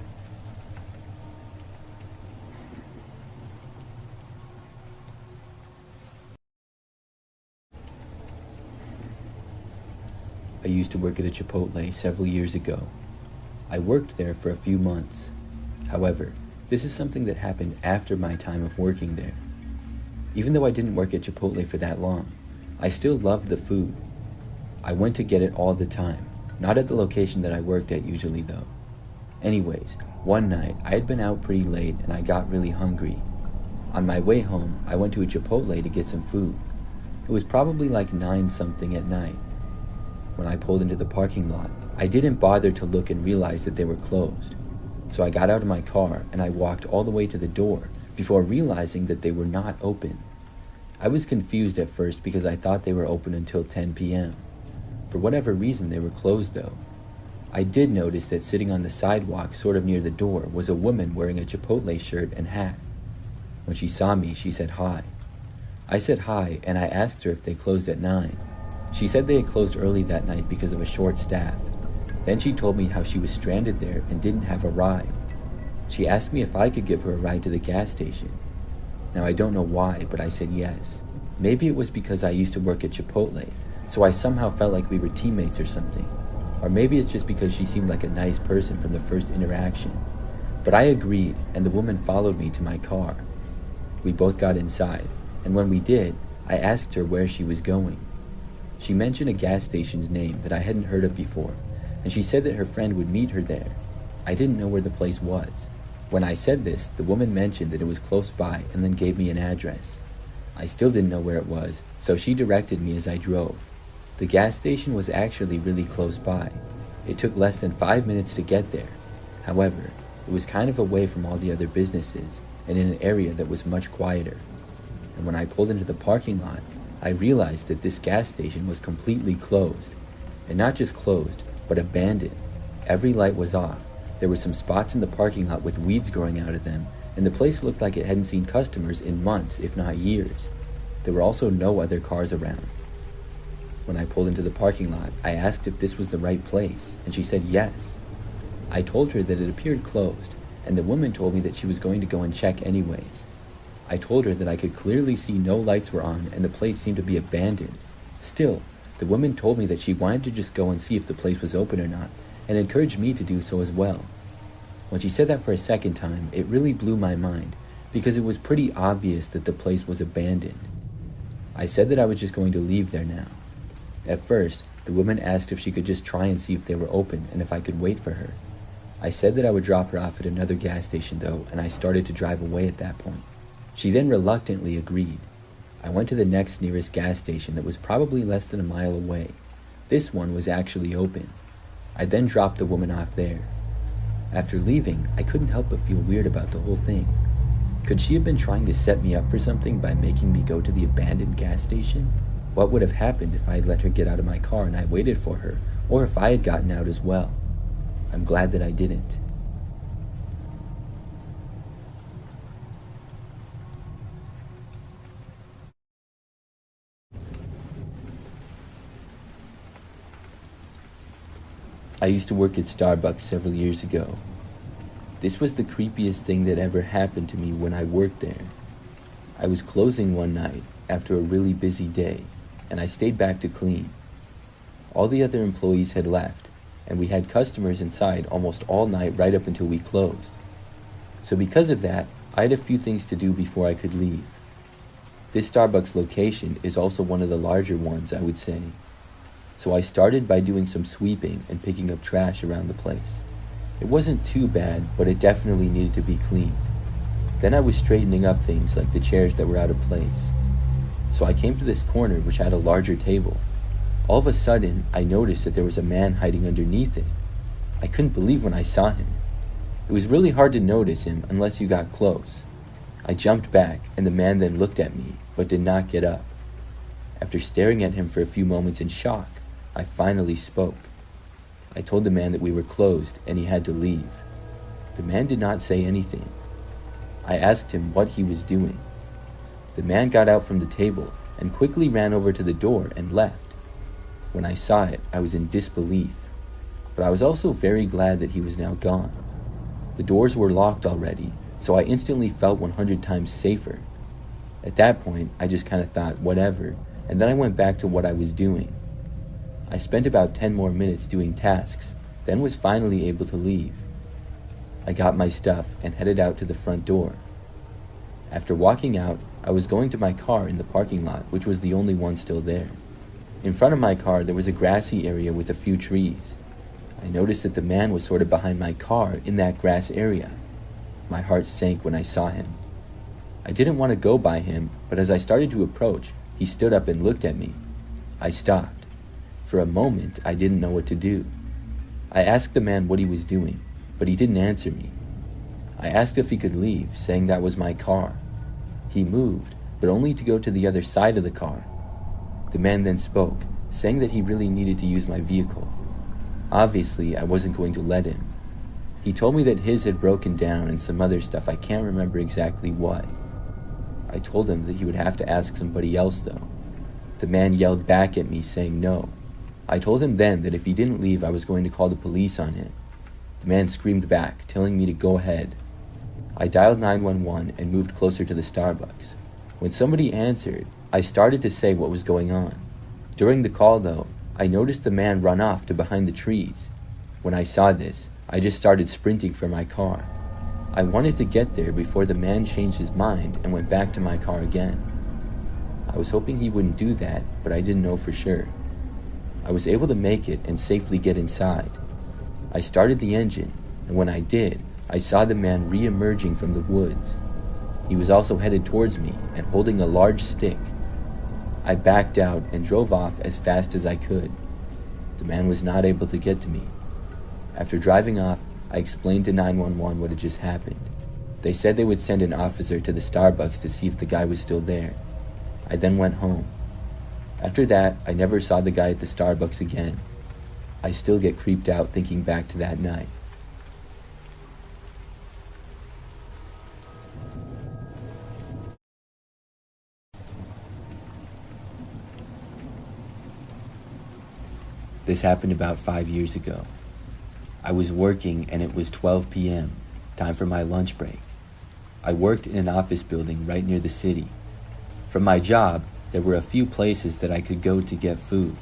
I used to work at a Chipotle several years ago. I worked there for a few months. However, this is something that happened after my time of working there. Even though I didn't work at Chipotle for that long, I still loved the food. I went to get it all the time, not at the location that I worked at usually though. Anyways, one night I had been out pretty late and I got really hungry. On my way home, I went to a Chipotle to get some food. It was probably like 9 something at night. When I pulled into the parking lot, I didn't bother to look and realize that they were closed. So I got out of my car and I walked all the way to the door before realizing that they were not open. I was confused at first because I thought they were open until 10 p.m. For whatever reason, they were closed though. I did notice that sitting on the sidewalk sort of near the door was a woman wearing a Chipotle shirt and hat. When she saw me, she said hi. I said hi and I asked her if they closed at 9. She said they had closed early that night because of a short staff. Then she told me how she was stranded there and didn't have a ride. She asked me if I could give her a ride to the gas station. Now I don't know why, but I said yes. Maybe it was because I used to work at Chipotle, so I somehow felt like we were teammates or something. Or maybe it's just because she seemed like a nice person from the first interaction. But I agreed, and the woman followed me to my car. We both got inside, and when we did, I asked her where she was going. She mentioned a gas station's name that I hadn't heard of before, and she said that her friend would meet her there. I didn't know where the place was. When I said this, the woman mentioned that it was close by and then gave me an address. I still didn't know where it was, so she directed me as I drove. The gas station was actually really close by. It took less than 5 minutes to get there. However, it was kind of away from all the other businesses and in an area that was much quieter. And when I pulled into the parking lot, I realized that this gas station was completely closed. And not just closed, but abandoned. Every light was off. There were some spots in the parking lot with weeds growing out of them, and the place looked like it hadn't seen customers in months, if not years. There were also no other cars around. When I pulled into the parking lot, I asked if this was the right place, and she said yes. I told her that it appeared closed, and the woman told me that she was going to go and check anyways. I told her that I could clearly see no lights were on and the place seemed to be abandoned. Still, the woman told me that she wanted to just go and see if the place was open or not, and encouraged me to do so as well. When she said that for a second time, it really blew my mind, because it was pretty obvious that the place was abandoned. I said that I was just going to leave there now. At first, the woman asked if she could just try and see if they were open and if I could wait for her. I said that I would drop her off at another gas station though, and I started to drive away at that point. She then reluctantly agreed. I went to the next nearest gas station that was probably less than a mile away. This one was actually open. I then dropped the woman off there. After leaving, I couldn't help but feel weird about the whole thing. Could she have been trying to set me up for something by making me go to the abandoned gas station? What would have happened if I had let her get out of my car and I waited for her, or if I had gotten out as well? I'm glad that I didn't. I used to work at Starbucks several years ago. This was the creepiest thing that ever happened to me when I worked there. I was closing one night after a really busy day, and I stayed back to clean. All the other employees had left, and we had customers inside almost all night right up until we closed. So because of that, I had a few things to do before I could leave. This Starbucks location is also one of the larger ones, I would say. So I started by doing some sweeping and picking up trash around the place. It wasn't too bad, but it definitely needed to be cleaned. Then I was straightening up things like the chairs that were out of place. So I came to this corner which had a larger table. All of a sudden, I noticed that there was a man hiding underneath it. I couldn't believe when I saw him. It was really hard to notice him unless you got close. I jumped back, and the man then looked at me, but did not get up. After staring at him for a few moments in shock, I finally spoke. I told the man that we were closed and he had to leave. The man did not say anything. I asked him what he was doing. The man got out from the table and quickly ran over to the door and left. When I saw it, I was in disbelief, but I was also very glad that he was now gone. The doors were locked already, so I instantly felt 100 times safer. At that point, I just kind of thought, whatever, and then I went back to what I was doing. I spent about 10 more minutes doing tasks, then was finally able to leave. I got my stuff and headed out to the front door. After walking out, I was going to my car in the parking lot, which was the only one still there. In front of my car, there was a grassy area with a few trees. I noticed that the man was sort of behind my car in that grass area. My heart sank when I saw him. I didn't want to go by him, but as I started to approach, he stood up and looked at me. I stopped. For a moment, I didn't know what to do. I asked the man what he was doing, but he didn't answer me. I asked if he could leave, saying that was my car. He moved, but only to go to the other side of the car. The man then spoke, saying that he really needed to use my vehicle. Obviously, I wasn't going to let him. He told me that his had broken down and some other stuff, I can't remember exactly what. I told him that he would have to ask somebody else though. The man yelled back at me saying no. I told him then that if he didn't leave, I was going to call the police on him. The man screamed back, telling me to go ahead. I dialed 911 and moved closer to the Starbucks. When somebody answered, I started to say what was going on. During the call though, I noticed the man run off to behind the trees. When I saw this, I just started sprinting for my car. I wanted to get there before the man changed his mind and went back to my car again. I was hoping he wouldn't do that, but I didn't know for sure. I was able to make it and safely get inside. I started the engine, and when I did, I saw the man re-emerging from the woods. He was also headed towards me and holding a large stick. I backed out and drove off as fast as I could. The man was not able to get to me. After driving off, I explained to 911 what had just happened. They said they would send an officer to the Starbucks to see if the guy was still there. I then went home. After that, I never saw the guy at the Starbucks again. I still get creeped out thinking back to that night. This happened about 5 years ago. I was working and it was 12 p.m., time for my lunch break. I worked in an office building right near the city. From my job, there were a few places that I could go to get food.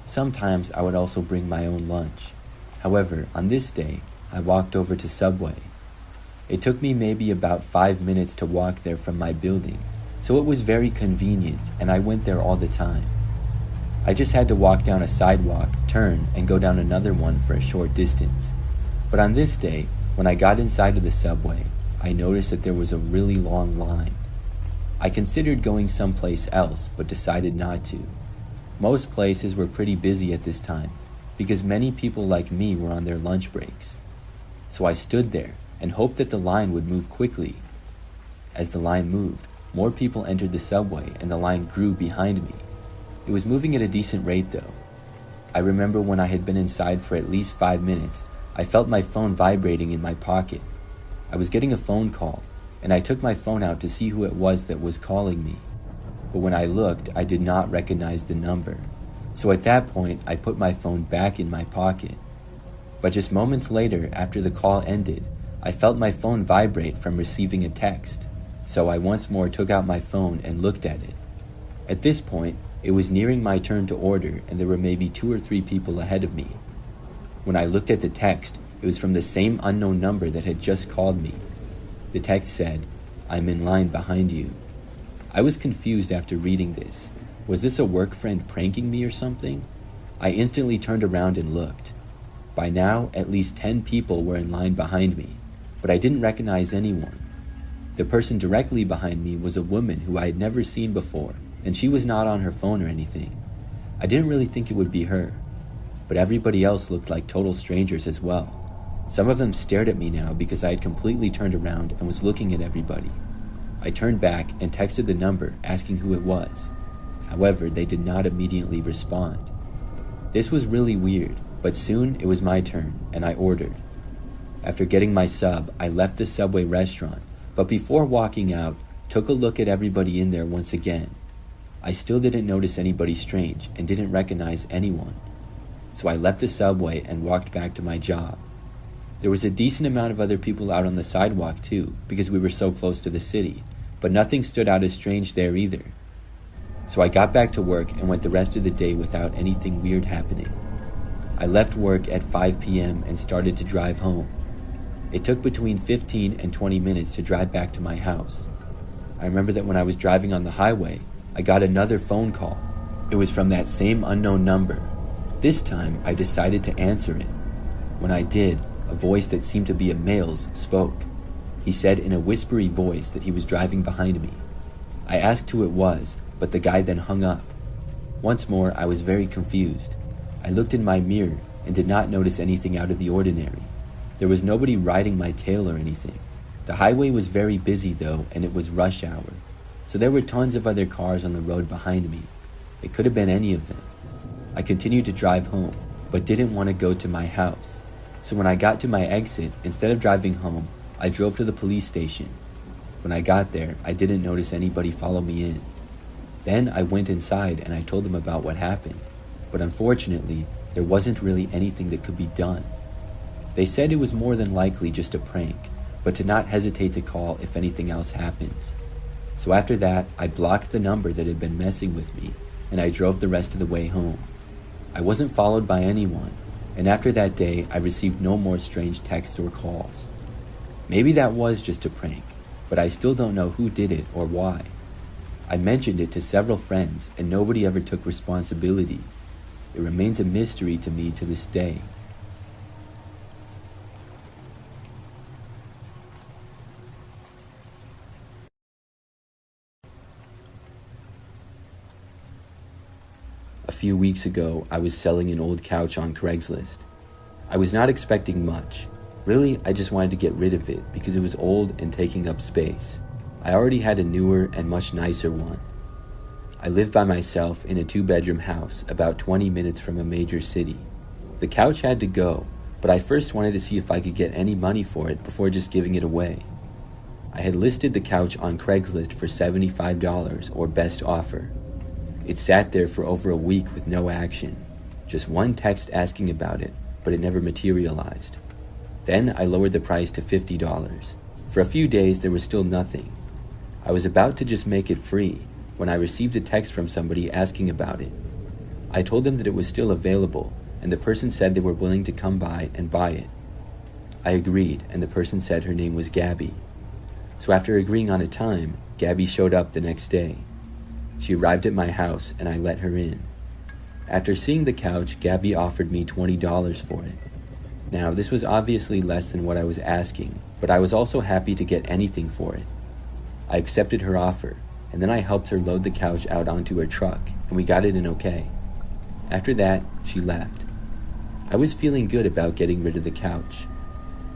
Sometimes I would also bring my own lunch. However, on this day, I walked over to Subway. It took me maybe about 5 minutes to walk there from my building, so it was very convenient and I went there all the time. I just had to walk down a sidewalk, turn, and go down another one for a short distance. But on this day, when I got inside of the Subway, I noticed that there was a really long line. I considered going someplace else, but decided not to. Most places were pretty busy at this time, because many people like me were on their lunch breaks. So I stood there and hoped that the line would move quickly. As the line moved, more people entered the Subway and the line grew behind me. It was moving at a decent rate though. I remember when I had been inside for at least 5 minutes, I felt my phone vibrating in my pocket. I was getting a phone call, and I took my phone out to see who it was that was calling me. But when I looked, I did not recognize the number. So at that point, I put my phone back in my pocket. But just moments later, after the call ended, I felt my phone vibrate from receiving a text. So I once more took out my phone and looked at it. At this point, it was nearing my turn to order, and there were maybe 2 or 3 people ahead of me. When I looked at the text, it was from the same unknown number that had just called me. The text said, "I'm in line behind you." I was confused after reading this. Was this a work friend pranking me or something? I instantly turned around and looked. By now, at least 10 people were in line behind me, but I didn't recognize anyone. The person directly behind me was a woman who I had never seen before, and she was not on her phone or anything. I didn't really think it would be her, but everybody else looked like total strangers as well. Some of them stared at me now because I had completely turned around and was looking at everybody. I turned back and texted the number asking who it was. However, they did not immediately respond. This was really weird, but soon it was my turn and I ordered. After getting my sub, I left the Subway restaurant, but before walking out, took a look at everybody in there once again. I still didn't notice anybody strange and didn't recognize anyone. So I left the Subway and walked back to my job. There was a decent amount of other people out on the sidewalk too, because we were so close to the city, but nothing stood out as strange there either. So I got back to work and went the rest of the day without anything weird happening. I left work at 5 p.m. and started to drive home. It took between 15 and 20 minutes to drive back to my house. I remember that when I was driving on the highway, I got another phone call. It was from that same unknown number. This time, I decided to answer it. When I did, a voice that seemed to be a male's spoke. He said in a whispery voice that he was driving behind me. I asked who it was, but the guy then hung up. Once more, I was very confused. I looked in my mirror and did not notice anything out of the ordinary. There was nobody riding my tail or anything. The highway was very busy though, and it was rush hour. So there were tons of other cars on the road behind me. It could have been any of them. I continued to drive home, but didn't want to go to my house. So when I got to my exit, instead of driving home, I drove to the police station. When I got there, I didn't notice anybody follow me in. Then I went inside and I told them about what happened. But unfortunately, there wasn't really anything that could be done. They said it was more than likely just a prank, but to not hesitate to call if anything else happens. So after that, I blocked the number that had been messing with me, and I drove the rest of the way home. I wasn't followed by anyone, and after that day, I received no more strange texts or calls. Maybe that was just a prank, but I still don't know who did it or why. I mentioned it to several friends, and nobody ever took responsibility. It remains a mystery to me to this day. A few weeks ago, I was selling an old couch on Craigslist. I was not expecting much. Really, I just wanted to get rid of it because it was old and taking up space. I already had a newer and much nicer one. I live by myself in a 2-bedroom house about 20 minutes from a major city. The couch had to go, but I first wanted to see if I could get any money for it before just giving it away. I had listed the couch on Craigslist for $75 or best offer. It sat there for over a week with no action, just one text asking about it, but it never materialized. Then I lowered the price to $50. For a few days there was still nothing. I was about to just make it free when I received a text from somebody asking about it. I told them that it was still available, and the person said they were willing to come by and buy it. I agreed, and the person said her name was Gabby. So after agreeing on a time, Gabby showed up the next day. She arrived at my house, and I let her in. After seeing the couch, Gabby offered me $20 for it. Now, this was obviously less than what I was asking, but I was also happy to get anything for it. I accepted her offer, and then I helped her load the couch out onto her truck, and we got it in okay. After that, she left. I was feeling good about getting rid of the couch.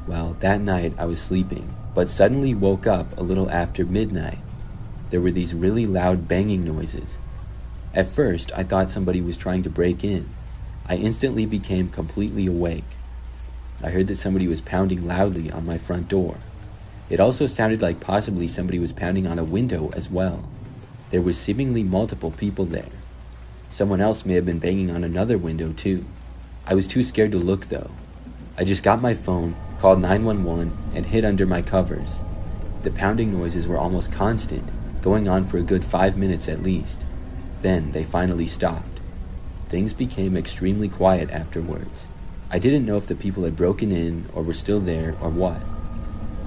Well, that night I was sleeping, but suddenly woke up a little after midnight. There were these really loud banging noises. At first, I thought somebody was trying to break in. I instantly became completely awake. I heard that somebody was pounding loudly on my front door. It also sounded like possibly somebody was pounding on a window as well. There were seemingly multiple people there. Someone else may have been banging on another window too. I was too scared to look though. I just got my phone, called 911, and hid under my covers. The pounding noises were almost constant, going on for a good 5 minutes at least. Then they finally stopped. Things became extremely quiet afterwards. I didn't know if the people had broken in or were still there or what.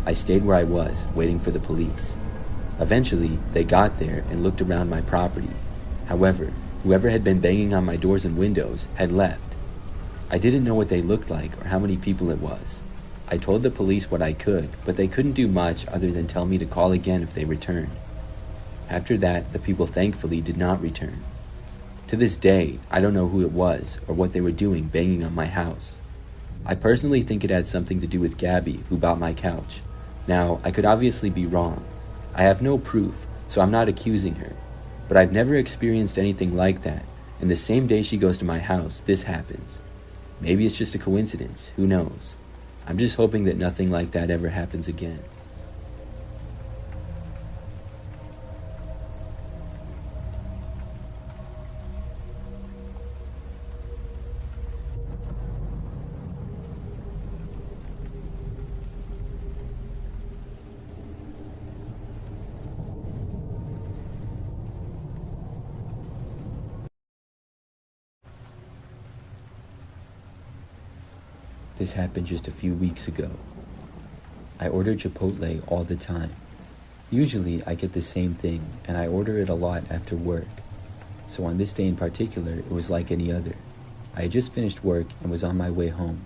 I stayed where I was, waiting for the police. Eventually, they got there and looked around my property. However, whoever had been banging on my doors and windows had left. I didn't know what they looked like or how many people it was. I told the police what I could, but they couldn't do much other than tell me to call again if they returned. After that, the people thankfully did not return. To this day, I don't know who it was or what they were doing banging on my house. I personally think it had something to do with Gabby, who bought my couch. Now, I could obviously be wrong. I have no proof, so I'm not accusing her. But I've never experienced anything like that, and the same day she goes to my house, this happens. Maybe it's just a coincidence, who knows? I'm just hoping that nothing like that ever happens again. This happened just a few weeks ago. I order Chipotle all the time. Usually I get the same thing, and I order it a lot after work. So on this day in particular, it was like any other. I had just finished work and was on my way home.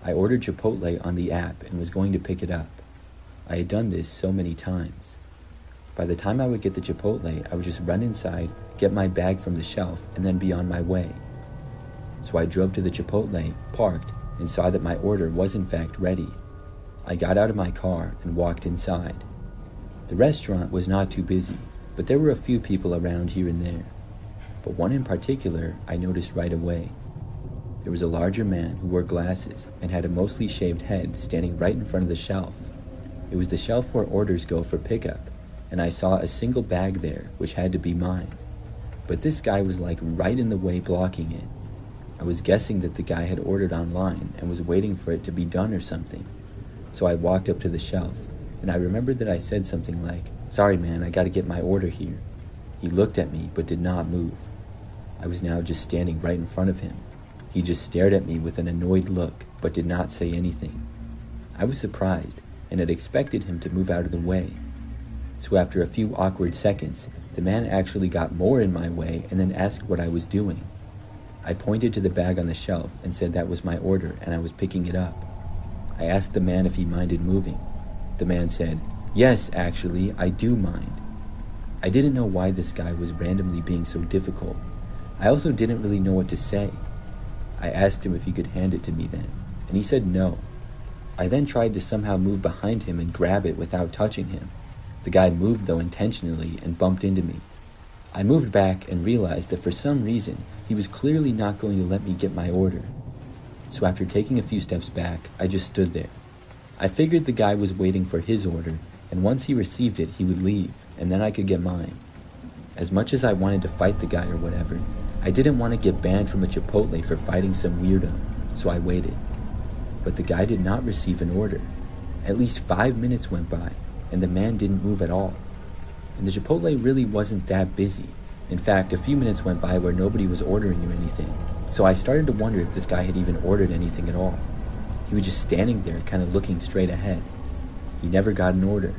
I ordered Chipotle on the app and was going to pick it up. I had done this so many times. By the time I would get the Chipotle, I would just run inside, get my bag from the shelf, and then be on my way. So I drove to the Chipotle, parked, and saw that my order was in fact ready. I got out of my car and walked inside. The restaurant was not too busy, but there were a few people around here and there. But one in particular I noticed right away. There was a larger man who wore glasses and had a mostly shaved head standing right in front of the shelf. It was the shelf where orders go for pickup, and I saw a single bag there which had to be mine. But this guy was like right in the way, blocking it. I was guessing that the guy had ordered online and was waiting for it to be done or something. So I walked up to the shelf, and I remembered that I said something like, "Sorry man, I gotta get my order here." He looked at me but did not move. I was now just standing right in front of him. He just stared at me with an annoyed look but did not say anything. I was surprised and had expected him to move out of the way. So after a few awkward seconds, the man actually got more in my way and then asked what I was doing. I pointed to the bag on the shelf and said that was my order and I was picking it up. I asked the man if he minded moving. The man said, "Yes, actually, I do mind." I didn't know why this guy was randomly being so difficult. I also didn't really know what to say. I asked him if he could hand it to me then, and he said no. I then tried to somehow move behind him and grab it without touching him. The guy moved though intentionally and bumped into me. I moved back and realized that for some reason, he was clearly not going to let me get my order. So after taking a few steps back, I just stood there. I figured the guy was waiting for his order, and once he received it, he would leave, and then I could get mine. As much as I wanted to fight the guy or whatever, I didn't want to get banned from a Chipotle for fighting some weirdo, so I waited. But the guy did not receive an order. At least 5 minutes went by, and the man didn't move at all. And the Chipotle really wasn't that busy. In fact, a few minutes went by where nobody was ordering or anything. So I started to wonder if this guy had even ordered anything at all. He was just standing there, kind of looking straight ahead. He never got an order.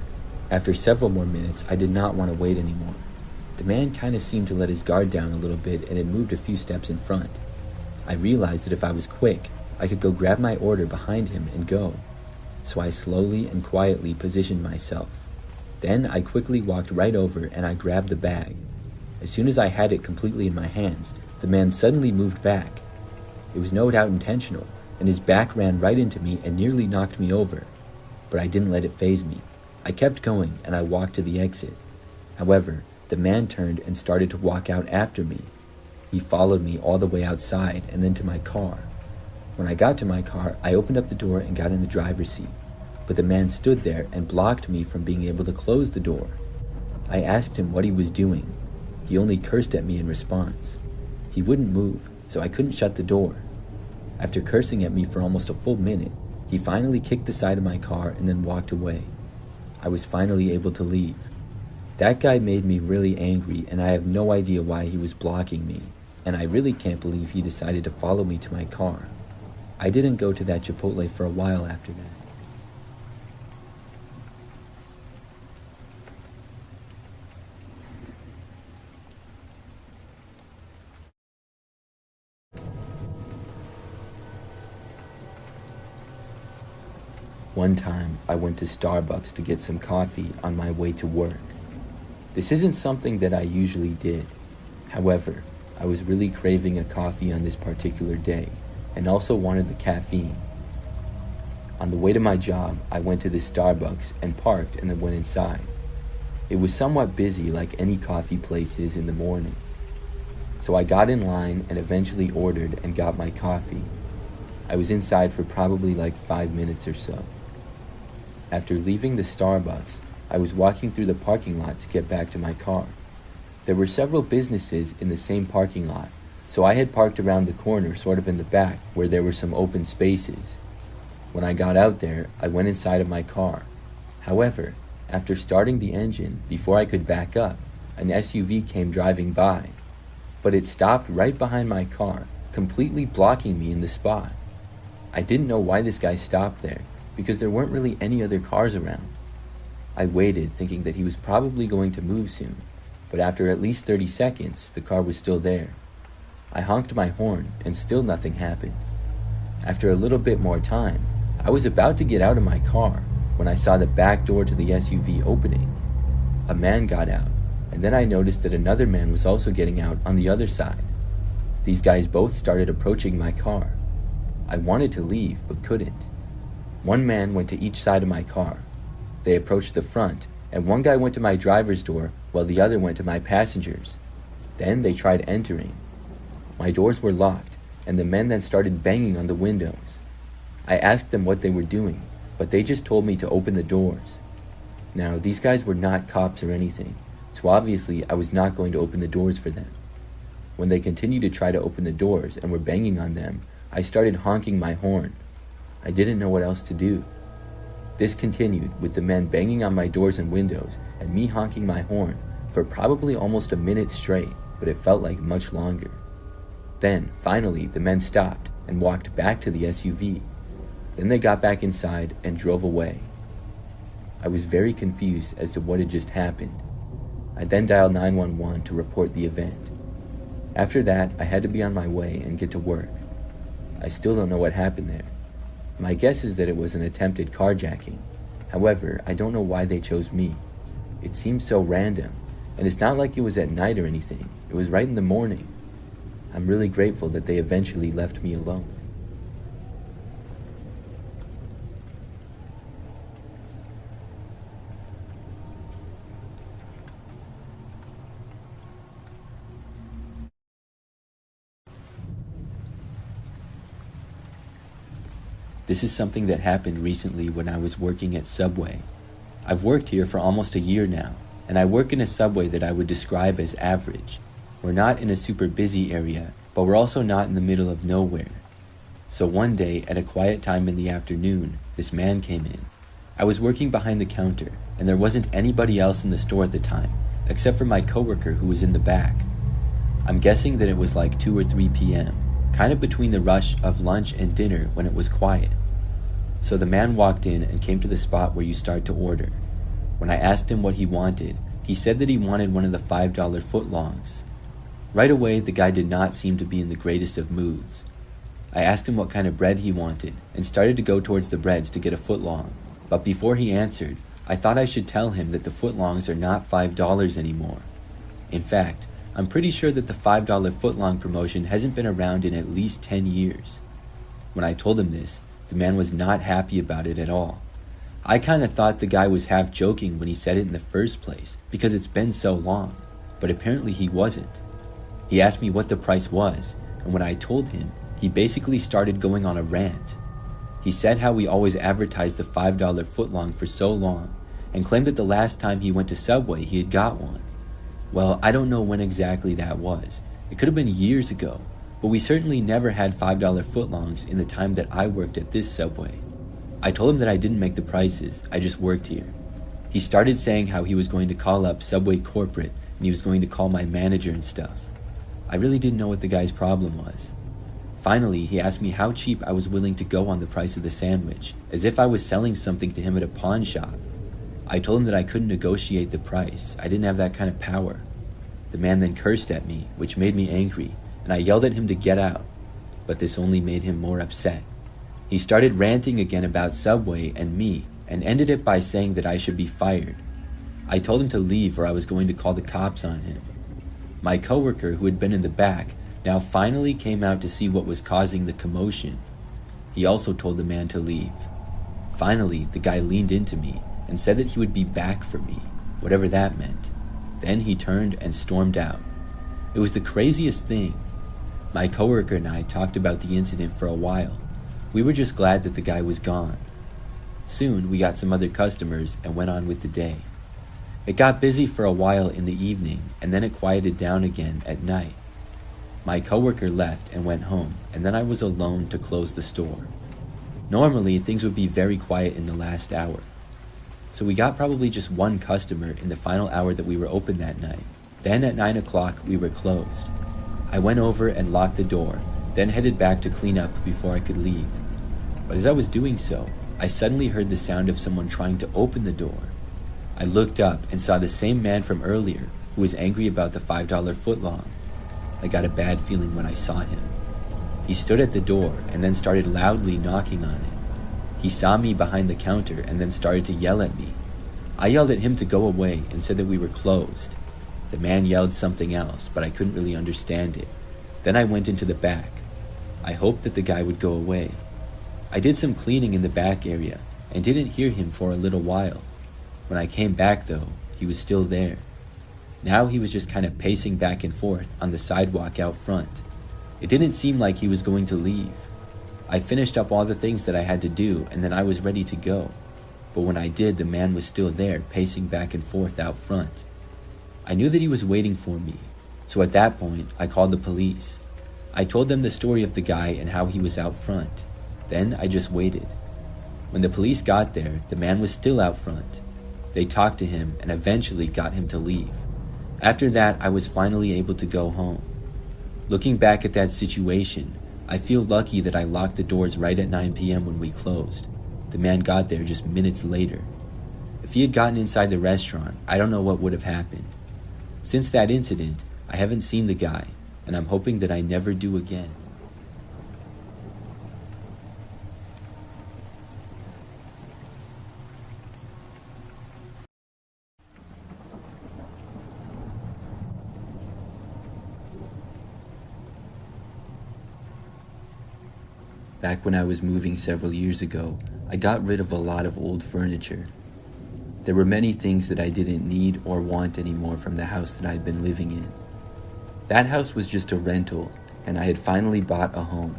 After several more minutes, I did not want to wait anymore. The man kind of seemed to let his guard down a little bit and had moved a few steps in front. I realized that if I was quick, I could go grab my order behind him and go. So I slowly and quietly positioned myself. Then I quickly walked right over and I grabbed the bag. As soon as I had it completely in my hands, the man suddenly moved back. It was no doubt intentional, and his back ran right into me and nearly knocked me over. But I didn't let it faze me. I kept going and I walked to the exit. However, the man turned and started to walk out after me. He followed me all the way outside and then to my car. When I got to my car, I opened up the door and got in the driver's seat. But the man stood there and blocked me from being able to close the door. I asked him what he was doing. He only cursed at me in response. He wouldn't move, so I couldn't shut the door. After cursing at me for almost a full minute, he finally kicked the side of my car and then walked away. I was finally able to leave. That guy made me really angry, and I have no idea why he was blocking me, and I really can't believe he decided to follow me to my car. I didn't go to that Chipotle for a while after that. One time, I went to Starbucks to get some coffee on my way to work. This isn't something that I usually did. However, I was really craving a coffee on this particular day and also wanted the caffeine. On the way to my job, I went to the Starbucks and parked and then went inside. It was somewhat busy like any coffee place is in the morning. So I got in line and eventually ordered and got my coffee. I was inside for probably like 5 minutes or so. After leaving the Starbucks, I was walking through the parking lot to get back to my car. There were several businesses in the same parking lot, so I had parked around the corner sort of in the back where there were some open spaces. When I got out there, I went inside of my car. However, after starting the engine, before I could back up, an SUV came driving by. But it stopped right behind my car, completely blocking me in the spot. I didn't know why this guy stopped there, because there weren't really any other cars around. I waited, thinking that he was probably going to move soon, but after at least 30 seconds, the car was still there. I honked my horn, and still nothing happened. After a little bit more time, I was about to get out of my car when I saw the back door to the SUV opening. A man got out, and then I noticed that another man was also getting out on the other side. These guys both started approaching my car. I wanted to leave, but couldn't. One man went to each side of my car. They approached the front, and one guy went to my driver's door while the other went to my passenger's. Then they tried entering. My doors were locked, and the men then started banging on the windows. I asked them what they were doing, but they just told me to open the doors. Now, these guys were not cops or anything, so obviously I was not going to open the doors for them. When they continued to try to open the doors and were banging on them, I started honking my horn. I didn't know what else to do. This continued with the men banging on my doors and windows and me honking my horn for probably almost a minute straight, but it felt like much longer. Then, finally, the men stopped and walked back to the SUV. Then they got back inside and drove away. I was very confused as to what had just happened. I then dialed 911 to report the event. After that, I had to be on my way and get to work. I still don't know what happened there. My guess is that it was an attempted carjacking. However, I don't know why they chose me. It seems so random, and it's not like it was at night or anything. It was right in the morning. I'm really grateful that they eventually left me alone. This is something that happened recently when I was working at Subway. I've worked here for almost a year now, and I work in a Subway that I would describe as average. We're not in a super busy area, but we're also not in the middle of nowhere. So one day, at a quiet time in the afternoon, this man came in. I was working behind the counter, and there wasn't anybody else in the store at the time, except for my coworker who was in the back. I'm guessing that it was like 2 or 3 p.m., kind of between the rush of lunch and dinner when it was quiet. So the man walked in and came to the spot where you start to order. When I asked him what he wanted, he said that he wanted one of the $5 footlongs. Right away, the guy did not seem to be in the greatest of moods. I asked him what kind of bread he wanted and started to go towards the breads to get a footlong. But before he answered, I thought I should tell him that the footlongs are not $5 anymore. In fact, I'm pretty sure that the $5 footlong promotion hasn't been around in at least 10 years. When I told him this, the man was not happy about it at all. I kind of thought the guy was half joking when he said it in the first place, because it's been so long, but apparently he wasn't. He asked me what the price was, and when I told him, he basically started going on a rant. He said how we always advertised the $5 footlong for so long, and claimed that the last time he went to Subway he had got one. Well, I don't know when exactly that was. It could have been years ago, but we certainly never had $5 footlongs in the time that I worked at this Subway. I told him that I didn't make the prices, I just worked here. He started saying how he was going to call up Subway corporate and he was going to call my manager and stuff. I really didn't know what the guy's problem was. Finally, he asked me how cheap I was willing to go on the price of the sandwich, as if I was selling something to him at a pawn shop. I told him that I couldn't negotiate the price. I didn't have that kind of power. The man then cursed at me, which made me angry, and I yelled at him to get out, but this only made him more upset. He started ranting again about Subway and me, and ended it by saying that I should be fired. I told him to leave or I was going to call the cops on him. My coworker, who had been in the back, now finally came out to see what was causing the commotion. He also told the man to leave. Finally, the guy leaned into me and said that he would be back for me, whatever that meant. Then he turned and stormed out. It was the craziest thing. My coworker and I talked about the incident for a while. We were just glad that the guy was gone. Soon, we got some other customers and went on with the day. It got busy for a while in the evening, and then it quieted down again at night. My coworker left and went home, and then I was alone to close the store. Normally, things would be very quiet in the last hour. So we got probably just one customer in the final hour that we were open that night. Then at 9 o'clock, we were closed. I went over and locked the door, then headed back to clean up before I could leave. But as I was doing so, I suddenly heard the sound of someone trying to open the door. I looked up and saw the same man from earlier who was angry about the $5 footlong. I got a bad feeling when I saw him. He stood at the door and then started loudly knocking on it. He saw me behind the counter and then started to yell at me. I yelled at him to go away and said that we were closed. The man yelled something else, but I couldn't really understand it. Then I went into the back. I hoped that the guy would go away. I did some cleaning in the back area and didn't hear him for a little while. When I came back though, he was still there. Now he was just kind of pacing back and forth on the sidewalk out front. It didn't seem like he was going to leave. I finished up all the things that I had to do and then I was ready to go. But when I did, the man was still there, pacing back and forth out front. I knew that he was waiting for me, so at that point, I called the police. I told them the story of the guy and how he was out front. Then I just waited. When the police got there, the man was still out front. They talked to him and eventually got him to leave. After that, I was finally able to go home. Looking back at that situation, I feel lucky that I locked the doors right at 9 p.m. when we closed. The man got there just minutes later. If he had gotten inside the restaurant, I don't know what would have happened. Since that incident, I haven't seen the guy, and I'm hoping that I never do again. Back when I was moving several years ago, I got rid of a lot of old furniture. There were many things that I didn't need or want anymore from the house that I'd been living in. That house was just a rental, and I had finally bought a home.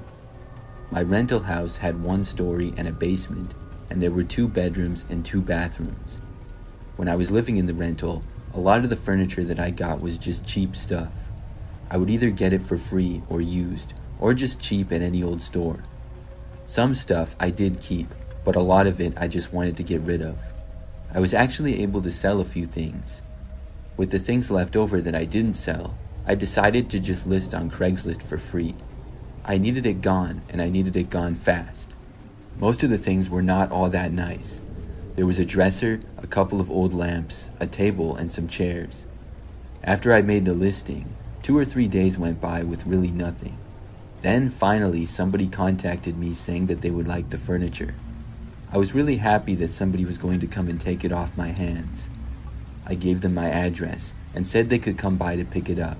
My rental house had 1 story and a basement, and there were 2 bedrooms and 2 bathrooms. When I was living in the rental, a lot of the furniture that I got was just cheap stuff. I would either get it for free or used, or just cheap at any old store. Some stuff I did keep, but a lot of it I just wanted to get rid of. I was actually able to sell a few things. With the things left over that I didn't sell, I decided to just list on Craigslist for free. I needed it gone, and I needed it gone fast. Most of the things were not all that nice. There was a dresser, a couple of old lamps, a table, and some chairs. After I made the listing, 2 or 3 days went by with really nothing. Then, finally, somebody contacted me saying that they would like the furniture. I was really happy that somebody was going to come and take it off my hands. I gave them my address and said they could come by to pick it up.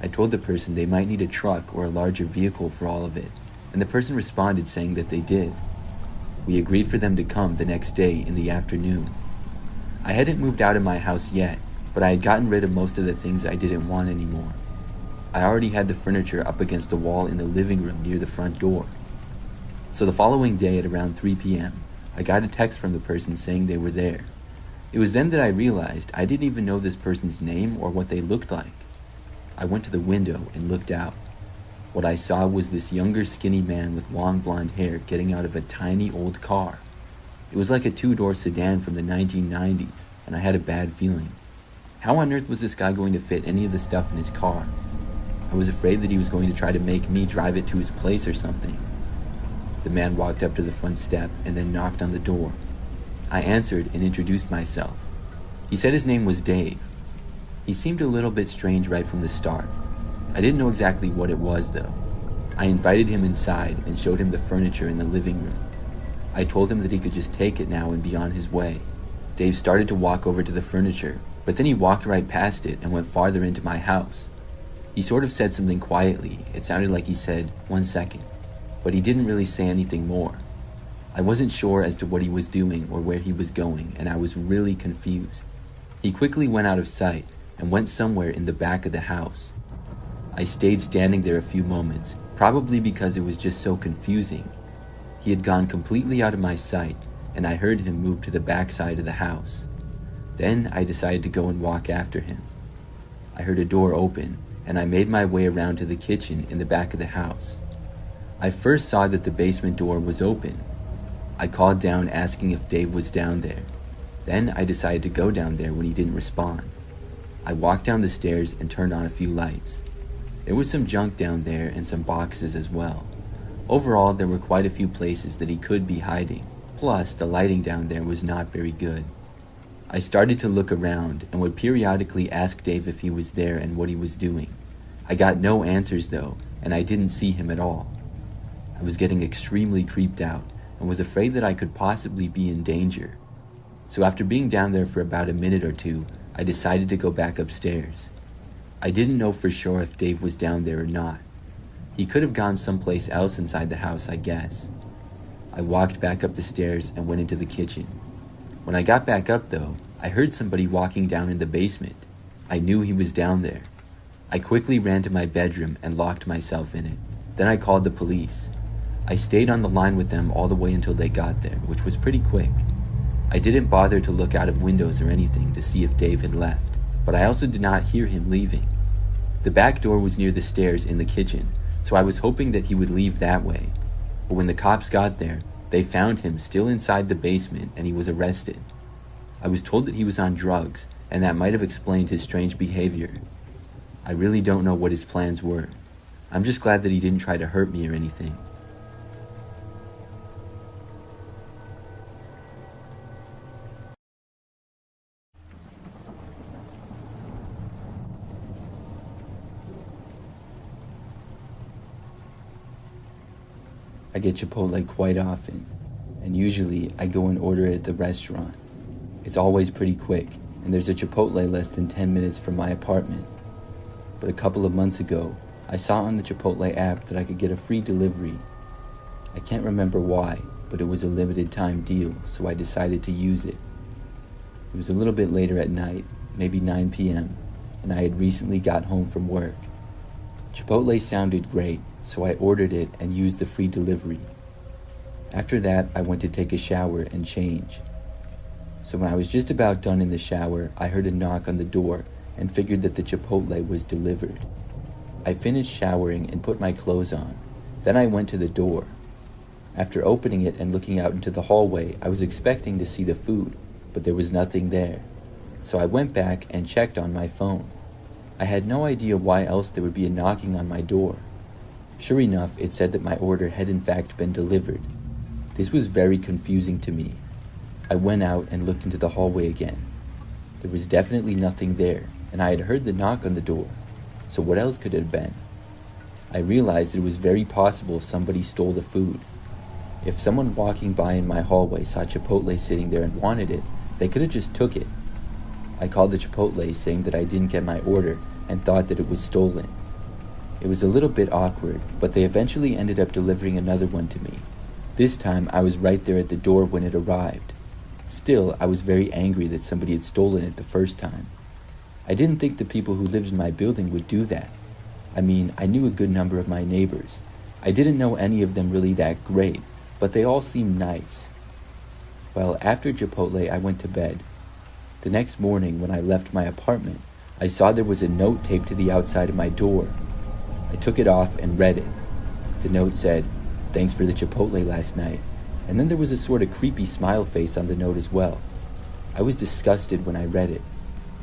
I told the person they might need a truck or a larger vehicle for all of it, and the person responded saying that they did. We agreed for them to come the next day in the afternoon. I hadn't moved out of my house yet, but I had gotten rid of most of the things I didn't want anymore. I already had the furniture up against the wall in the living room near the front door. So the following day at around 3 p.m., I got a text from the person saying they were there. It was then that I realized I didn't even know this person's name or what they looked like. I went to the window and looked out. What I saw was this younger skinny man with long blonde hair getting out of a tiny old car. It was like a 2-door sedan from the 1990s, and I had a bad feeling. How on earth was this guy going to fit any of the stuff in his car? I was afraid that he was going to try to make me drive it to his place or something. The man walked up to the front step and then knocked on the door. I answered and introduced myself. He said his name was Dave. He seemed a little bit strange right from the start. I didn't know exactly what it was though. I invited him inside and showed him the furniture in the living room. I told him that he could just take it now and be on his way. Dave started to walk over to the furniture, but then he walked right past it and went farther into my house. He sort of said something quietly. It sounded like he said, "1 second," but he didn't really say anything more. I wasn't sure as to what he was doing or where he was going, and I was really confused. He quickly went out of sight and went somewhere in the back of the house. I stayed standing there a few moments, probably because it was just so confusing. He had gone completely out of my sight, and I heard him move to the back side of the house. Then I decided to go and walk after him. I heard a door open, and I made my way around to the kitchen in the back of the house. I first saw that the basement door was open. I called down asking if Dave was down there. Then I decided to go down there when he didn't respond. I walked down the stairs and turned on a few lights. There was some junk down there and some boxes as well. Overall, there were quite a few places that he could be hiding. Plus, the lighting down there was not very good. I started to look around and would periodically ask Dave if he was there and what he was doing. I got no answers though, and I didn't see him at all. I was getting extremely creeped out and was afraid that I could possibly be in danger. So after being down there for about a minute or two, I decided to go back upstairs. I didn't know for sure if Dave was down there or not. He could have gone someplace else inside the house, I guess. I walked back up the stairs and went into the kitchen. When I got back up though, I heard somebody walking down in the basement. I knew he was down there. I quickly ran to my bedroom and locked myself in it. Then I called the police. I stayed on the line with them all the way until they got there, which was pretty quick. I didn't bother to look out of windows or anything to see if Dave had left, but I also did not hear him leaving. The back door was near the stairs in the kitchen, so I was hoping that he would leave that way. But when the cops got there, they found him still inside the basement and he was arrested. I was told that he was on drugs, and that might have explained his strange behavior. I really don't know what his plans were. I'm just glad that he didn't try to hurt me or anything. I get Chipotle quite often, and usually I go and order it at the restaurant. It's always pretty quick, and there's a Chipotle less than 10 minutes from my apartment. But a couple of months ago, I saw on the Chipotle app that I could get a free delivery. I can't remember why, but it was a limited time deal, so I decided to use it. It was a little bit later at night, maybe 9 p.m., and I had recently got home from work. Chipotle sounded great, so I ordered it and used the free delivery. After that, I went to take a shower and change. So when I was just about done in the shower, I heard a knock on the door and figured that the Chipotle was delivered. I finished showering and put my clothes on. Then I went to the door. After opening it and looking out into the hallway, I was expecting to see the food, but there was nothing there. So I went back and checked on my phone. I had no idea why else there would be a knocking on my door. Sure enough, it said that my order had in fact been delivered. This was very confusing to me. I went out and looked into the hallway again. There was definitely nothing there, and I had heard the knock on the door. So what else could it have been? I realized it was very possible somebody stole the food. If someone walking by in my hallway saw Chipotle sitting there and wanted it, they could have just took it. I called the Chipotle saying that I didn't get my order and thought that it was stolen. It was a little bit awkward, but they eventually ended up delivering another one to me. This time I was right there at the door when it arrived. Still, I was very angry that somebody had stolen it the first time. I didn't think the people who lived in my building would do that. I mean, I knew a good number of my neighbors. I didn't know any of them really that great, but they all seemed nice. Well, after Chipotle, I went to bed. The next morning, when I left my apartment, I saw there was a note taped to the outside of my door. I took it off and read it. The note said, "Thanks for the Chipotle last night," and then there was a sort of creepy smile face on the note as well. I was disgusted when I read it.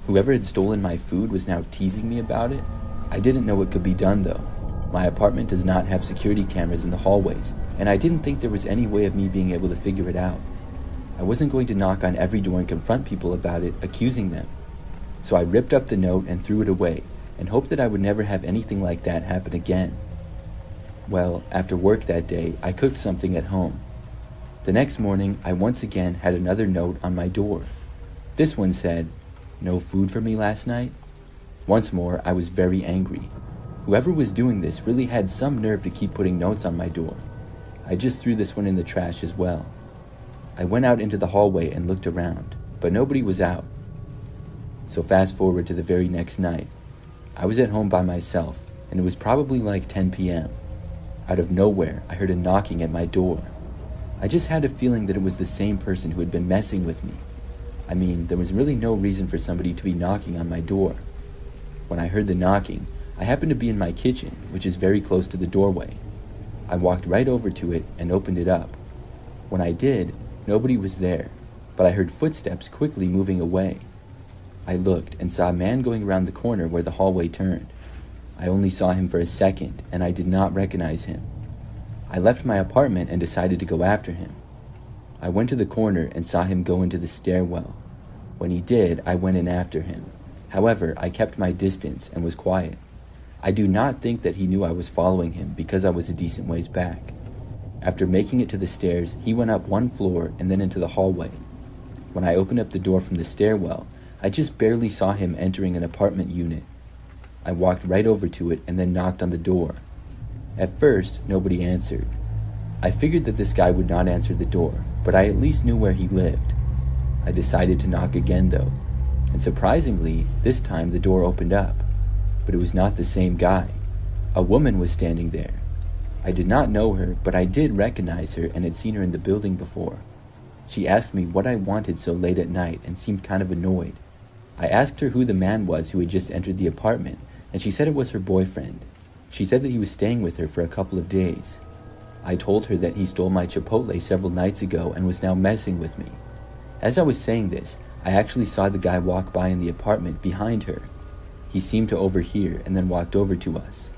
Whoever had stolen my food was now teasing me about it. I didn't know what could be done though. My apartment does not have security cameras in the hallways, and I didn't think there was any way of me being able to figure it out. I wasn't going to knock on every door and confront people about it, accusing them. So I ripped up the note and threw it away, and hoped that I would never have anything like that happen again. Well, after work that day, I cooked something at home. The next morning, I once again had another note on my door. This one said, "No food for me last night?" Once more, I was very angry. Whoever was doing this really had some nerve to keep putting notes on my door. I just threw this one in the trash as well. I went out into the hallway and looked around, but nobody was out. So fast forward to the very next night. I was at home by myself, and it was probably like 10 p.m. Out of nowhere, I heard a knocking at my door. I just had a feeling that it was the same person who had been messing with me. I mean, there was really no reason for somebody to be knocking on my door. When I heard the knocking, I happened to be in my kitchen, which is very close to the doorway. I walked right over to it and opened it up. When I did, nobody was there, but I heard footsteps quickly moving away. I looked and saw a man going around the corner where the hallway turned. I only saw him for a second, and I did not recognize him. I left my apartment and decided to go after him. I went to the corner and saw him go into the stairwell. When he did, I went in after him. However, I kept my distance and was quiet. I do not think that he knew I was following him because I was a decent ways back. After making it to the stairs, he went up one floor and then into the hallway. When I opened up the door from the stairwell, I just barely saw him entering an apartment unit. I walked right over to it and then knocked on the door. At first, nobody answered. I figured that this guy would not answer the door, but I at least knew where he lived. I decided to knock again though, and surprisingly, this time the door opened up. But it was not the same guy. A woman was standing there. I did not know her, but I did recognize her and had seen her in the building before. She asked me what I wanted so late at night and seemed kind of annoyed. I asked her who the man was who had just entered the apartment, and she said it was her boyfriend. She said that he was staying with her for a couple of days. I told her that he stole my Chipotle several nights ago and was now messing with me. As I was saying this, I actually saw the guy walk by in the apartment behind her. He seemed to overhear and then walked over to us.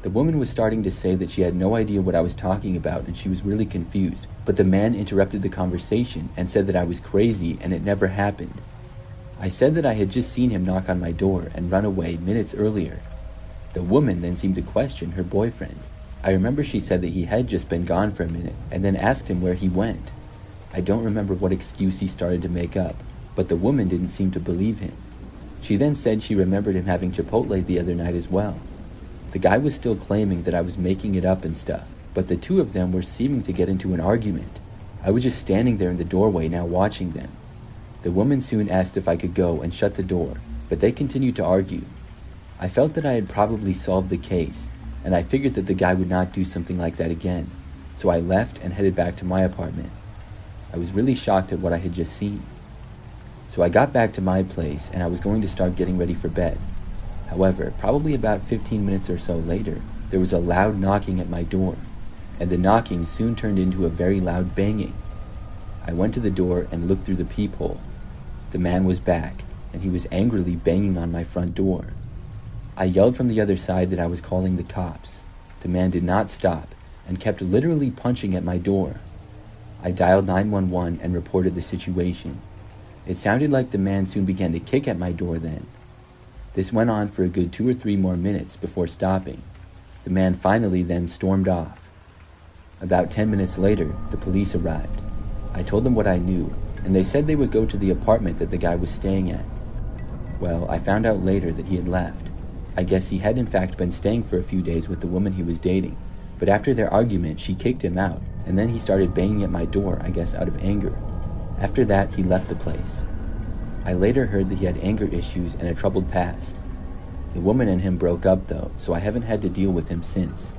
The woman was starting to say that she had no idea what I was talking about and she was really confused, but the man interrupted the conversation and said that I was crazy and it never happened. I said that I had just seen him knock on my door and run away minutes earlier. The woman then seemed to question her boyfriend. I remember she said that he had just been gone for a minute and then asked him where he went. I don't remember what excuse he started to make up, but the woman didn't seem to believe him. She then said she remembered him having Chipotle the other night as well. The guy was still claiming that I was making it up and stuff, but the two of them were seeming to get into an argument. I was just standing there in the doorway now watching them. The woman soon asked if I could go and shut the door, but they continued to argue. I felt that I had probably solved the case, and I figured that the guy would not do something like that again, so I left and headed back to my apartment. I was really shocked at what I had just seen. So I got back to my place and I was going to start getting ready for bed. However, probably about 15 minutes or so later, there was a loud knocking at my door, and the knocking soon turned into a very loud banging. I went to the door and looked through the peephole. The man was back, and he was angrily banging on my front door. I yelled from the other side that I was calling the cops. The man did not stop and kept literally punching at my door. I dialed 911 and reported the situation. It sounded like the man soon began to kick at my door then. This went on for a good 2 or 3 more minutes before stopping. The man finally then stormed off. About 10 minutes later, the police arrived. I told them what I knew, and they said they would go to the apartment that the guy was staying at. Well, I found out later that he had left. I guess he had in fact been staying for a few days with the woman he was dating, but after their argument, she kicked him out, and then he started banging at my door, I guess out of anger. After that, he left the place. I later heard that he had anger issues and a troubled past. The woman and him broke up though, so I haven't had to deal with him since.